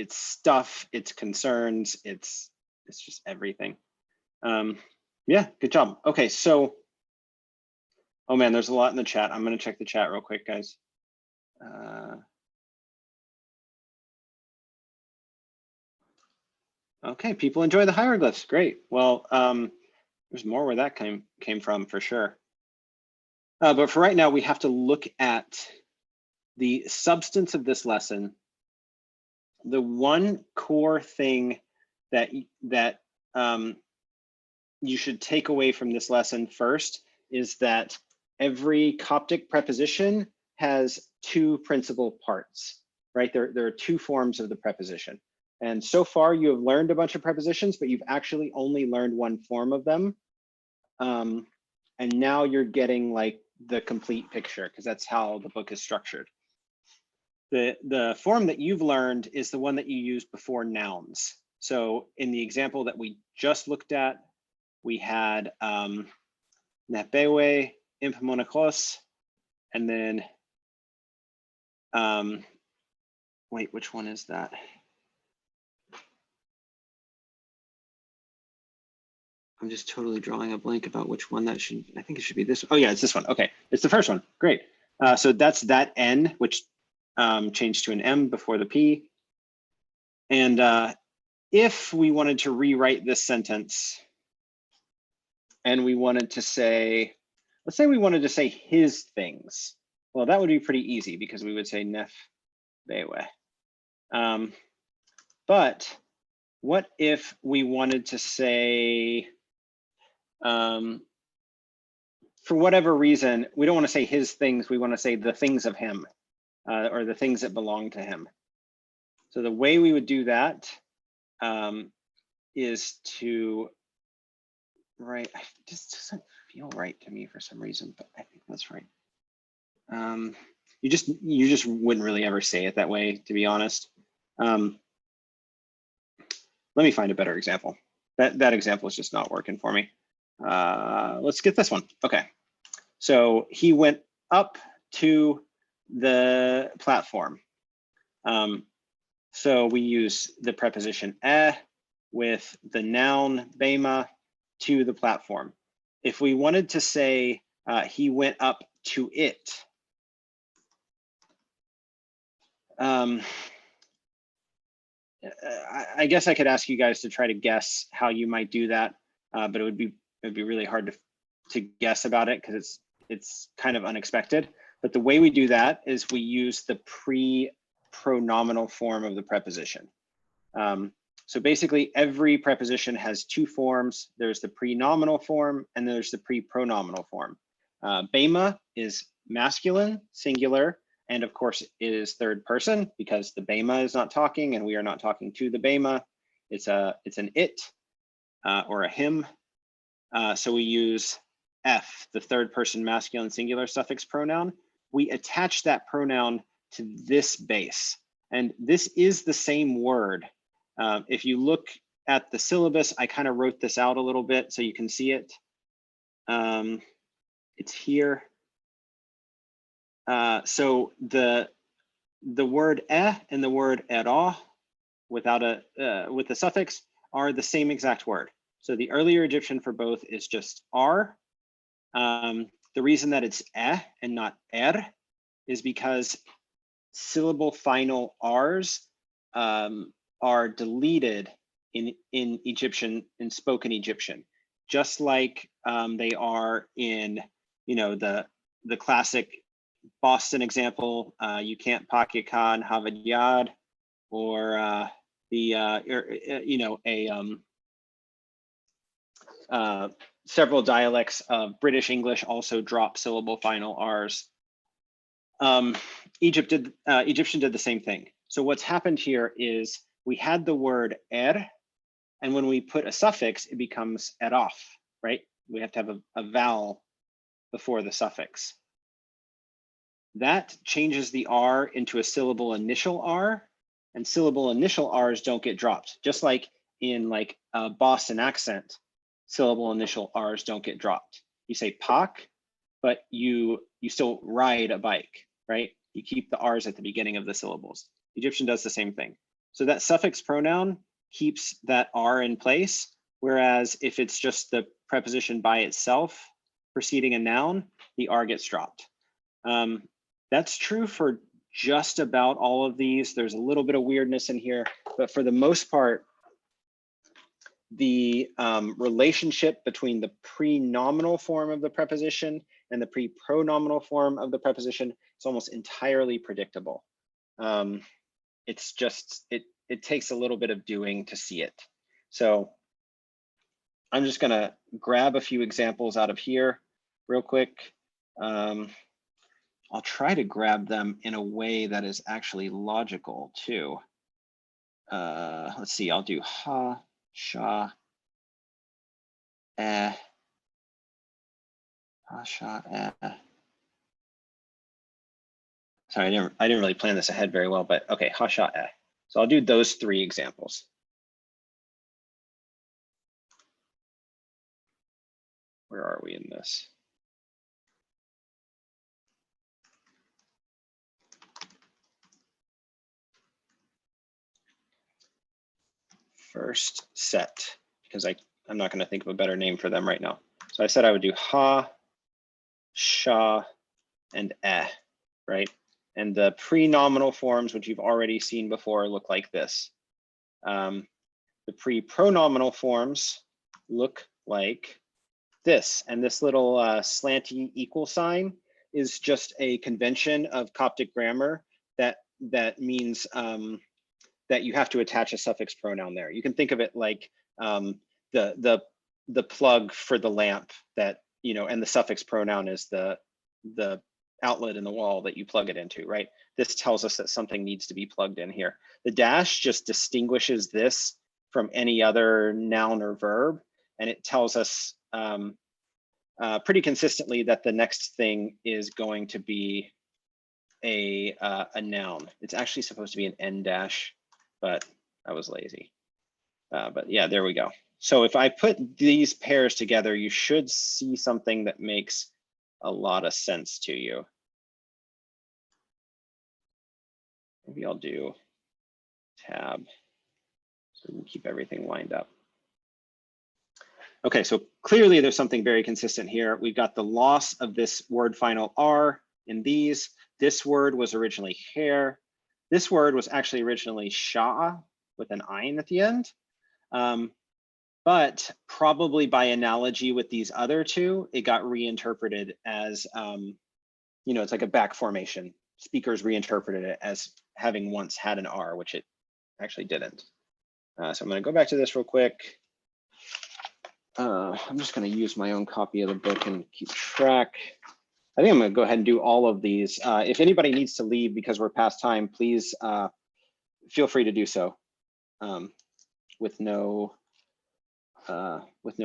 stuff, it's concerns, it's just everything. Yeah, good job. Okay, so oh man, there's a lot in the chat. I'm gonna check the chat real quick, guys. Okay, people enjoy the hieroglyphs. Great. Well, there's more where that came from for sure. But for right now, we have to look at the substance of this lesson. The one core thing that you should take away from this lesson first is that every Coptic preposition has two principal parts, right? There are two forms of the preposition. And so far you have learned a bunch of prepositions, but you've actually only learned one form of them. And now you're getting like the complete picture, because that's how the book is structured. The form that you've learned is the one that you use before nouns. So in the example that we just looked at, we had nepewe, impmonachos, and then wait, which one is that? I'm just totally drawing a blank about which one that should, I think it should be this. Oh yeah, it's this one. Okay, it's the first one. Great. So that's that N, which changed to an M before the P. And if we wanted to rewrite this sentence and we wanted to say, let's say we wanted to say his things. Well, that would be pretty easy because we would say nef bewe. But what if we wanted to say, for whatever reason, we don't want to say his things, we want to say the things of him, or the things that belong to him. So the way we would do that is to write, it just doesn't feel right to me for some reason, but I think that's right. You just wouldn't really ever say it that way, to be honest. Let me find a better example. That example is just not working for me. Let's get this one. Okay, so he went up to the platform. So we use the preposition with the noun bema to the platform. If we wanted to say he went up to it, I guess I could ask you guys to try to guess how you might do that, but it'd be really hard to guess about it because it's kind of unexpected. But the way we do that is we use the pre-pronominal form of the preposition. So basically every preposition has two forms. There's the pre-nominal form and there's the pre-pronominal form. Bema is masculine, singular, and of course it is third person because the bema is not talking and we are not talking to the bema. It's an it or a him. So we use F, the third person masculine singular suffix pronoun. We attach that pronoun to this base. And this is the same word. If you look at the syllabus, I kind of wrote this out a little bit so you can see it. It's here. So the word and the word era without with the suffix are the same exact word. So the earlier Egyptian for both is just R. The reason that it's and not is because syllable final R's are deleted in Egyptian, in spoken Egyptian, just like they are in, the classic Boston example, you can't pakikan havadyad, or several dialects of British English also drop syllable final R's. Egyptian did the same thing. So what's happened here is we had the word and when we put a suffix, it becomes erof, right? We have to have a vowel before the suffix. That changes the R into a syllable initial R, and syllable initial R's don't get dropped. Just like in like a Boston accent, syllable initial R's don't get dropped. You say pak, but you still ride a bike, right? You keep the R's at the beginning of the syllables. Egyptian does the same thing. So that suffix pronoun keeps that R in place, whereas if it's just the preposition by itself preceding a noun, the R gets dropped. That's true for just about all of these. There's a little bit of weirdness in here, but for the most part, the relationship between the pre-nominal form of the preposition and the pre-pronominal form of the preposition is almost entirely predictable. It's just, it takes a little bit of doing to see it. So I'm just gonna grab a few examples out of here real quick. I'll try to grab them in a way that is actually logical too. Let's see, I'll do ha, sha, ha, sha, Sorry, I didn't really plan this ahead very well, but okay, ha, sha, So I'll do those 3 examples. Where are we in this? First set, because I'm not going to think of a better name for them right now. So I said I would do ha, sha, and right? And the pre-nominal forms, which you've already seen before, look like this. The pre-pronominal forms look like this, and this little slanty equal sign is just a convention of Coptic grammar that means that you have to attach a suffix pronoun there. You can think of it like the plug for the lamp that, and the suffix pronoun is the outlet in the wall that you plug it into, right? This tells us that something needs to be plugged in here. The dash just distinguishes this from any other noun or verb, and it tells us pretty consistently that the next thing is going to be a noun. It's actually supposed to be an N dash, but I was lazy. But yeah, there we go. So if I put these pairs together, you should see something that makes a lot of sense to you. Maybe I'll do tab so we can keep everything lined up. Okay, so clearly there's something very consistent here. We've got the loss of this word final R in these. This word was originally hair. This word was actually originally sha with an ayin at the end. But probably by analogy with these other 2, it got reinterpreted as, it's like a back formation. Speakers reinterpreted it as having once had an R, which it actually didn't. So I'm going to go back to this real quick. I'm just going to use my own copy of the book and keep track. I think I'm going to go ahead and do all of these. If anybody needs to leave because we're past time, please feel free to do so with no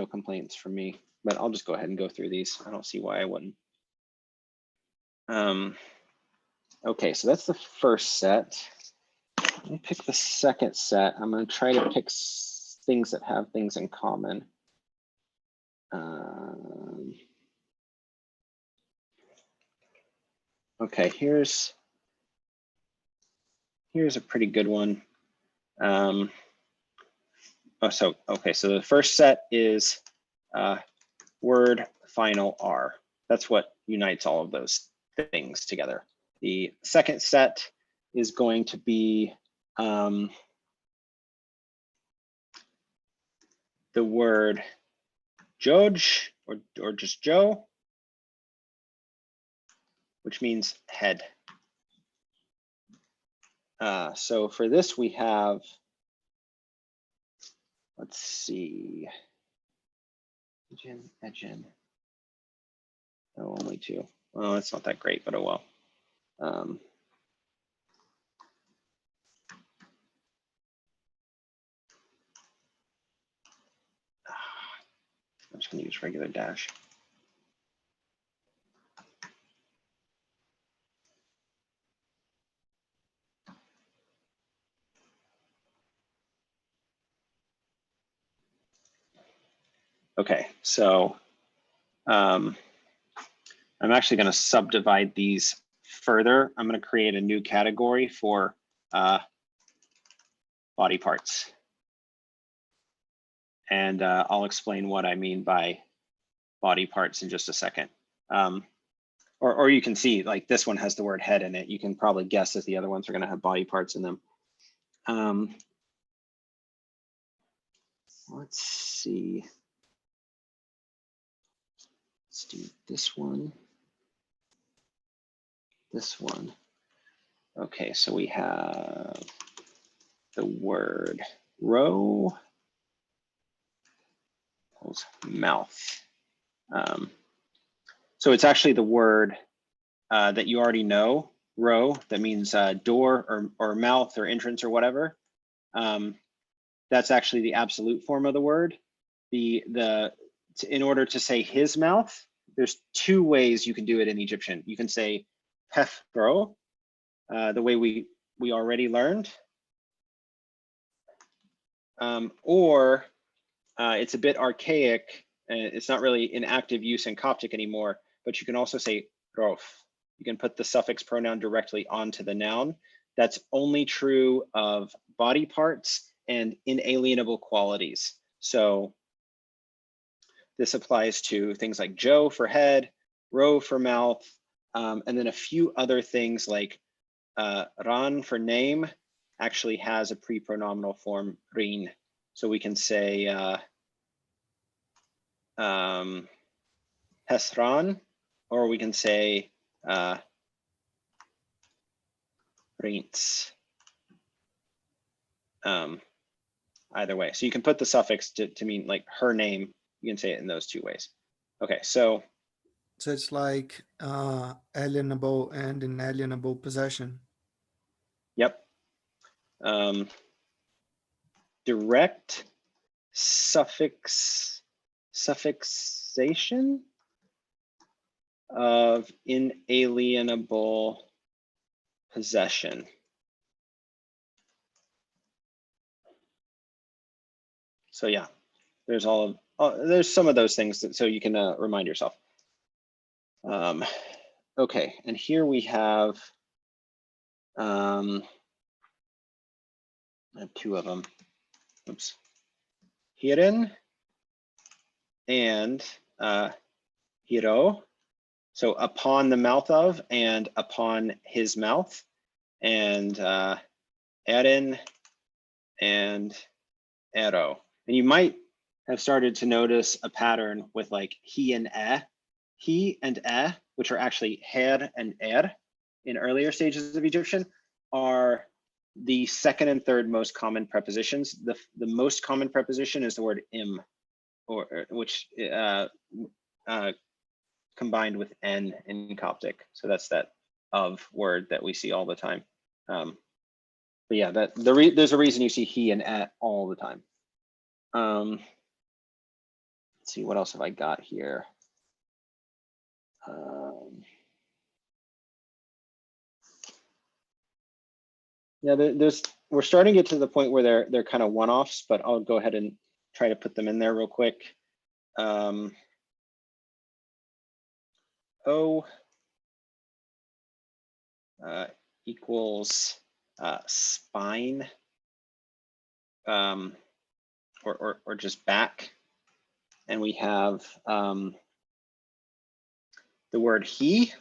complaints from me. But I'll just go ahead and go through these. I don't see why I wouldn't. Okay, so that's the first set. Let me pick the second set. I'm going to try to pick things that have things in common. Okay, here's a pretty good one. So the first set is word final R. That's what unites all of those things together. The second set is going to be the word Joj or just Joe, which means head. So for this we have, let's see, Ejin. Oh, only 2. Well, it's not that great, but oh well. I'm just going to use regular dash. Okay, so I'm actually going to subdivide these further. I'm going to create a new category for body parts. And I'll explain what I mean by body parts in just a second. Or you can see, like, this one has the word head in it. You can probably guess that the other ones are going to have body parts in them. Let's see. Let's do this one. This one. Okay, so we have the word row, mouth. So it's actually the word that you already know, ro, that means door or mouth or entrance or whatever. That's actually the absolute form of the word. In order to say his mouth, there's two ways you can do it in Egyptian. You can say pethro, the way we already learned, or it's a bit archaic, and it's not really in active use in Coptic anymore, but you can also say rof. You can put the suffix pronoun directly onto the noun. That's only true of body parts and inalienable qualities. So this applies to things like Joe for head, ro for mouth, and then a few other things like ran for name actually has a pre-pronominal form rin. So we can say hesran, or we can say rins. Either way. So you can put the suffix to mean like her name. You can say it in those two ways. Okay, so it's like alienable and inalienable possession. Yep. Direct suffixation of inalienable possession. So yeah, there's there's some of those things so you can remind yourself. Okay, and here we have I have two of them. Oops. Hiren and hiro. So upon the mouth of and upon his mouth, and erin and ero. And you might have started to notice a pattern with like he and which are actually her and in earlier stages of Egyptian, are the second and third most common prepositions. The most common preposition is the word im, which combined with n in Coptic. So that's that of word that we see all the time. But yeah, there's a reason you see he and all the time. Let's see, what else have I got here? Yeah, we're starting to get to the point where they're kind of one-offs, but I'll go ahead and try to put them in there real quick. O equals spine, or just back, and we have the word he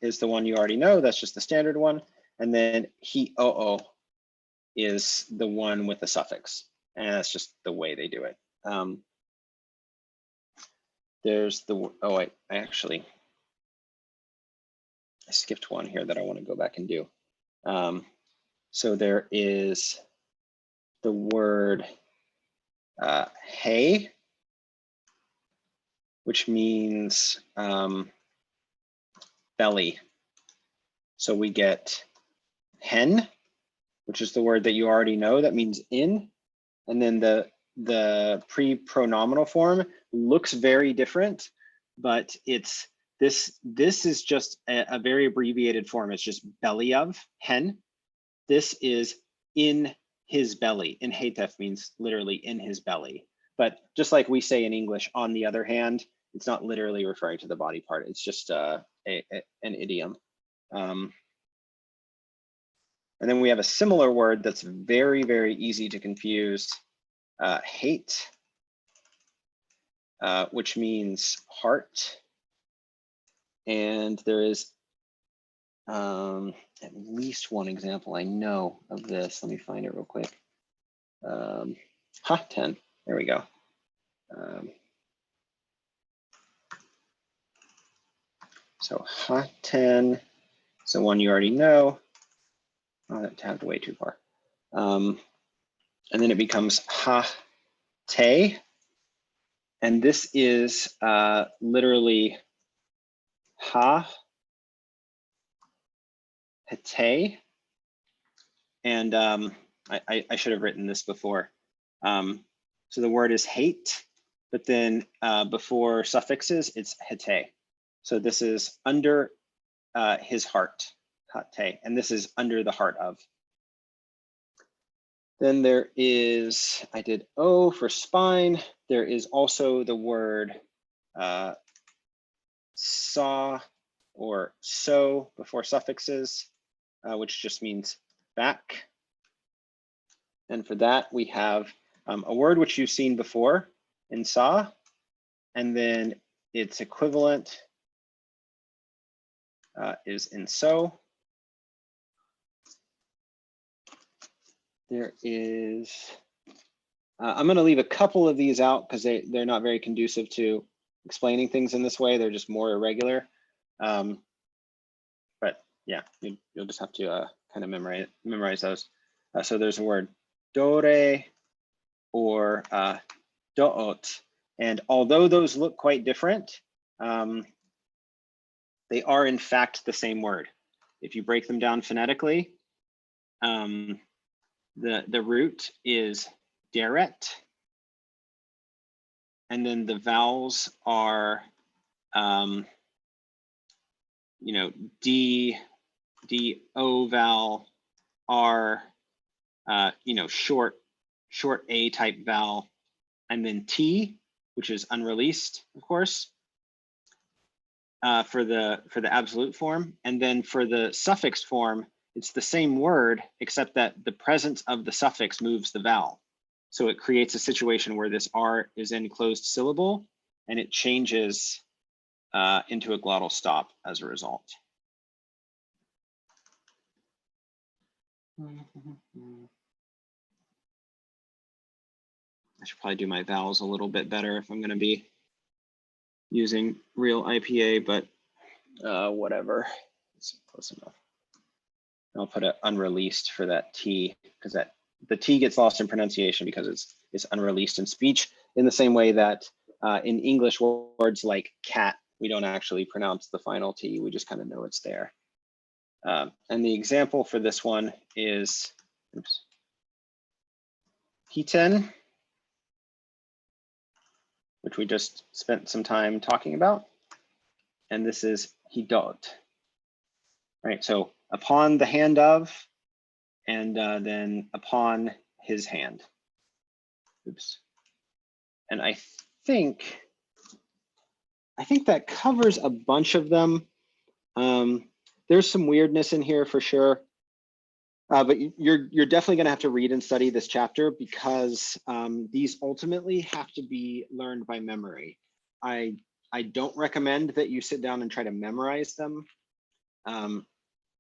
is the one you already know. That's just the standard one, and then he is the one with the suffix, and that's just the way they do it. There's the I skipped one here that I want to go back and do. So there is the word hey, which means belly. So we get hen, which is the word that you already know, that means in. And then the pre-pronominal form looks very different, but it's this is just a very abbreviated form. It's just belly of, hen. This is in his belly. In Hetef means literally in his belly. But just like we say in English, on the other hand, it's not literally referring to the body part. It's just an idiom. And then we have a similar word that's very, very easy to confuse, hate, which means heart. And there is at least one example I know of this. Let me find it real quick. 10, there we go. So 10, so one you already know. Oh, that tabbed way too far. And then it becomes ha-te. And this is literally ha hete. And I should have written this before. So the word is hate, but then before suffixes, it's hete. So this is under his heart, hate, and this is under the heart of. Then there is, I did O for spine. There is also the word saw or so before suffixes, which just means back. And for that, we have a word which you've seen before in saw, and then its equivalent is in so. There is, I'm going to leave a couple of these out because they're not very conducive to explaining things in this way. They're just more irregular. But yeah, you'll just have to kind of memorize those. So there's a word dore or doot. And although those look quite different, they are in fact the same word. If you break them down phonetically, the root is deret, and then the vowels are, D, O vowel, R, short A type vowel, and then T, which is unreleased, of course, for the absolute form, and then for the suffixed form, it's the same word, except that the presence of the suffix moves the vowel. So it creates a situation where this R is in closed syllable, and it changes into a glottal stop as a result. I should probably do my vowels a little bit better if I'm going to be using real IPA, but whatever, it's close enough. I'll put it unreleased for that T, because the T gets lost in pronunciation because it's unreleased in speech, in the same way that in English words like cat, we don't actually pronounce the final T, we just kind of know it's there. And the example for this one is, oops, hiten, which we just spent some time talking about. And this is hidot, right? So upon the hand of, and then upon his hand. Oops. And I think that covers a bunch of them. There's some weirdness in here for sure, but you're definitely going to have to read and study this chapter, because these ultimately have to be learned by memory. I don't recommend that you sit down and try to memorize them.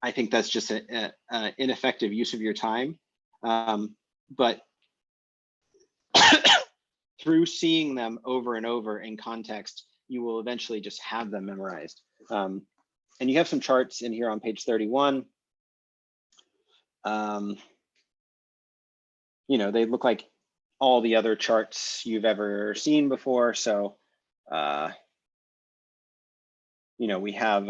I think that's just an ineffective use of your time. But through seeing them over and over in context, you will eventually just have them memorized. And you have some charts in here on page 31. They look like all the other charts you've ever seen before. So, we have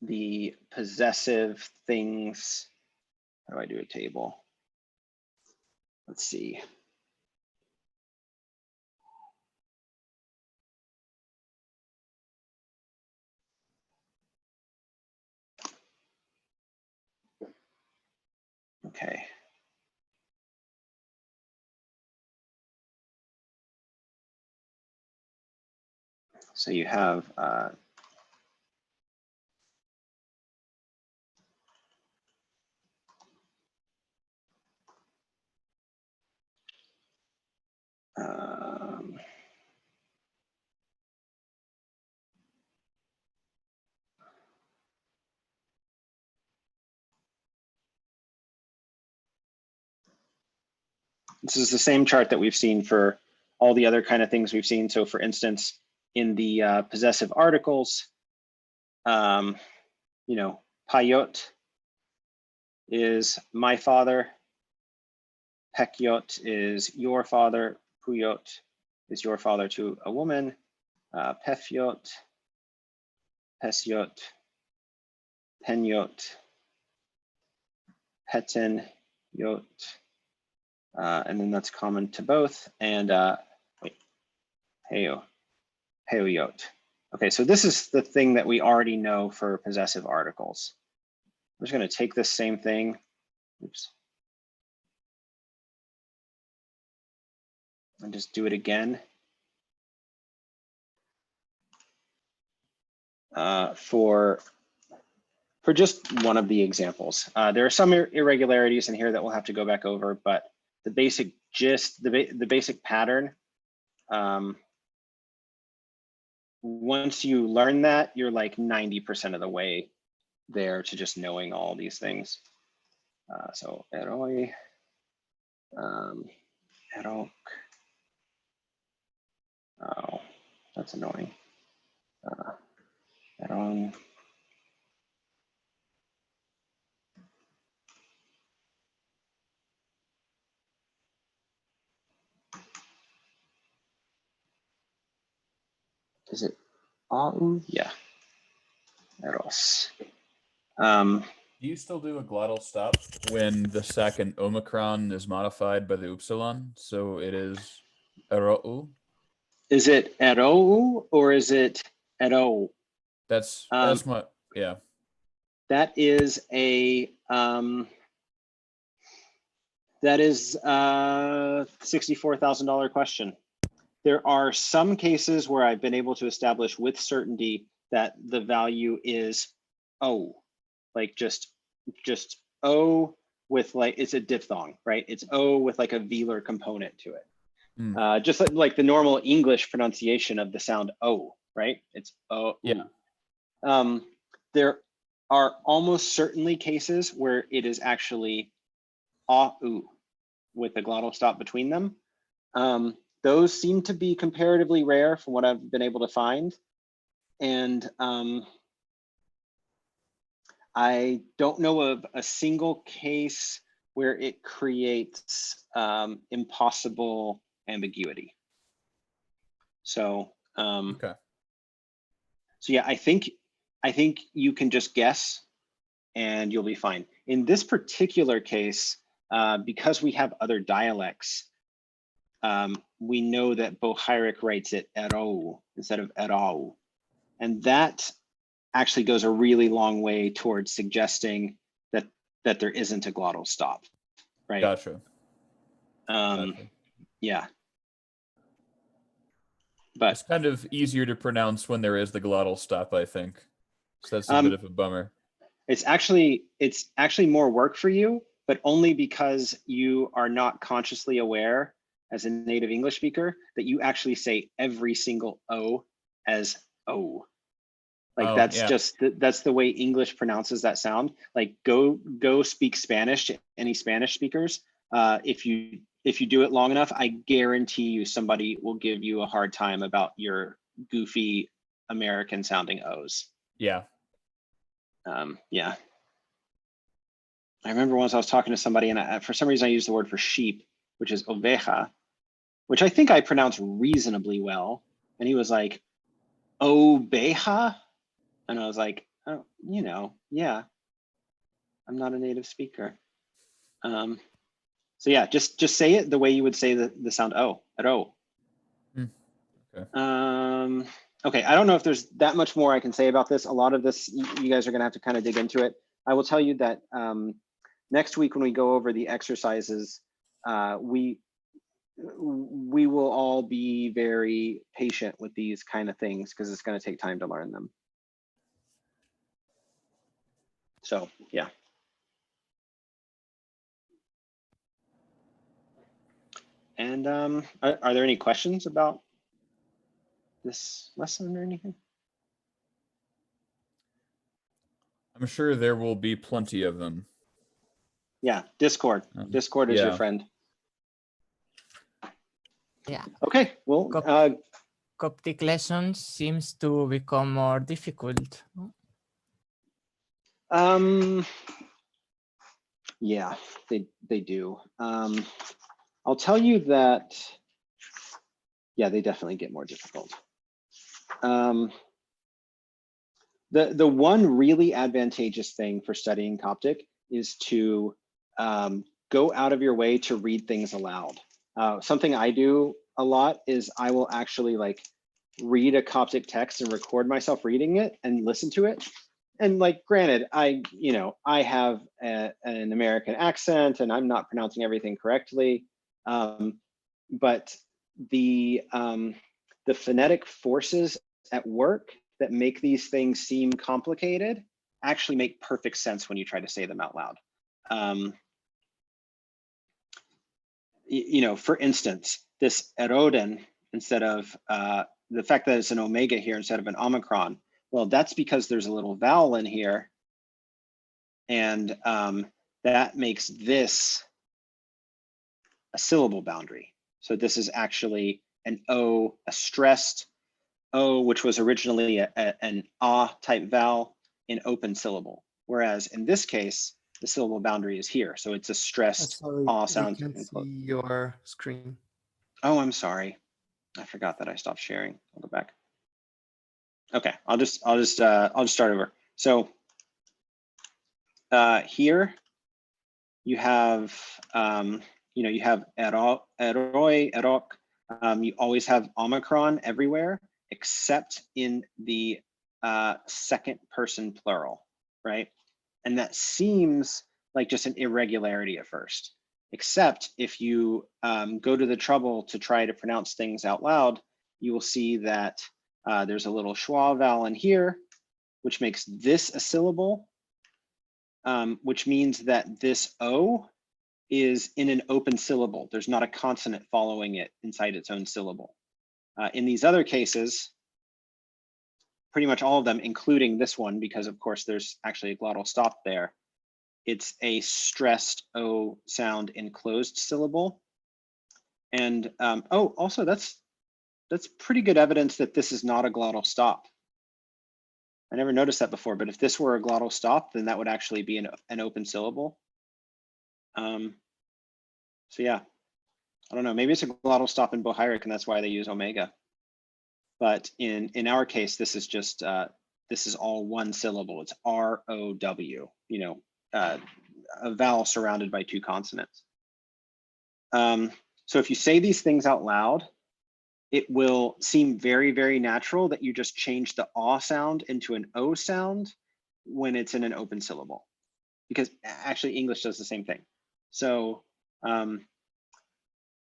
the possessive things. How do I do a table? Let's see. Okay. So you have this is the same chart that we've seen for all the other kind of things we've seen. So for instance, in the possessive articles, payot is my father, pekyot is your father, puyot is your father to a woman, pefyot, pesyot, penyot, peten yot, and then that's common to both. And wait, heuyot. Okay, so this is the thing that we already know for possessive articles. I'm just going to take this same thing. Oops. And just do it again. For just one of the examples. There are some irregularities in here that we'll have to go back over, but the basic gist, the basic pattern, once you learn that, you're like 90% of the way there to just knowing all these things. So eroi, erok. Oh, that's annoying. Eron. Is it au? Yeah. Eros. Do you still do a glottal stop when the second omicron is modified by the upsilon? So it is erou? Is it erou or is it ero? That's my, yeah. That is a $64,000 question. There are some cases where I've been able to establish with certainty that the value is O, like just O with like, it's a diphthong, right? It's O with like a velar component to it. Just like the normal English pronunciation of the sound O, right? It's O. Yeah. There are almost certainly cases where it is actually A-U with a glottal stop between them. Those seem to be comparatively rare from what I've been able to find. And I don't know of a single case where it creates impossible ambiguity. So, Okay. So yeah, I think you can just guess and you'll be fine. In this particular case, because we have other dialects, we know that Bohairic writes it erou instead of erau. And that actually goes a really long way towards suggesting that there isn't a glottal stop, right? Gotcha. Yeah. But it's kind of easier to pronounce when there is the glottal stop, I think. So that's a bit of a bummer. It's actually more work for you, but only because you are not consciously aware as a native English speaker that you actually say every single O as O. Like that's the way English pronounces that sound. Like go speak Spanish to any Spanish speakers. If you do it long enough, I guarantee you somebody will give you a hard time about your goofy American sounding O's. Yeah. Yeah. I remember once I was talking to somebody and for some reason I used the word for sheep, which is oveja, which I think I pronounce reasonably well. And he was like, oveja? And I was like, oh, yeah, I'm not a native speaker. So yeah, just say it the way you would say the sound O, at O. Okay. Okay, I don't know if there's that much more I can say about this. A lot of this, you guys are gonna have to kind of dig into it. I will tell you that next week when we go over the exercises, we will all be very patient with these kind of things because it's gonna take time to learn them. So yeah. And are there any questions about this lesson or anything? I'm sure there will be plenty of them. Yeah, Discord. Discord is your friend. Yeah. Okay, well, Coptic lessons seems to become more difficult. Yeah, they do. I'll tell you that, yeah, they definitely get more difficult. The one really advantageous thing for studying Coptic is to go out of your way to read things aloud. Something I do a lot is I will actually like read a Coptic text and record myself reading it and listen to it. And like, granted, I have an American accent and I'm not pronouncing everything correctly, but the phonetic forces at work that make these things seem complicated actually make perfect sense when you try to say them out loud. For instance, this eroden, instead of the fact that it's an omega here instead of an omicron, well, that's because there's a little vowel in here, and that makes this a syllable boundary. So this is actually an O, a stressed O, which was originally an ah type vowel in open syllable. Whereas in this case, the syllable boundary is here. So it's a stressed Sorry, ah we sound. can't see your screen. Oh, I'm sorry. I forgot that I stopped sharing. I'll go back. Okay, I'll just start over. So here you have you have eroi, erok. You always have omicron everywhere except in the second person plural, right? And that seems like just an irregularity at first, except if you go to the trouble to try to pronounce things out loud, you will see that there's a little schwa vowel in here, which makes this a syllable, which means that this O is in an open syllable. There's not a consonant following it inside its own syllable. In these other cases, pretty much all of them, including this one, because of course there's actually a glottal stop there, it's a stressed O sound in closed syllable. And also that's pretty good evidence that this is not a glottal stop. I never noticed that before, but if this were a glottal stop, then that would actually be an open syllable. So yeah, I don't know, maybe it's a glottal stop in Bohairic and that's why they use omega. But in our case, this is just, this is all one syllable. It's R-O-W, a vowel surrounded by two consonants. So if you say these things out loud, it will seem very, very natural that you just change the ah sound into an O sound when it's in an open syllable, because actually English does the same thing. So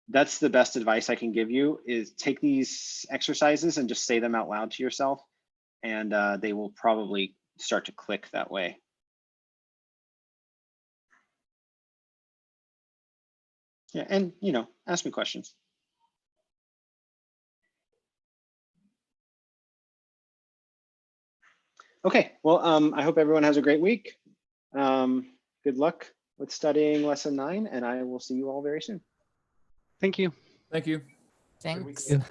that's the best advice I can give you, is take these exercises and just say them out loud to yourself, and they will probably start to click that way. Yeah, and ask me questions. Okay, well, I hope everyone has a great week. Good luck with studying lesson 9, and I will see you all very soon. Thank you. Thank you. Thanks. Yeah.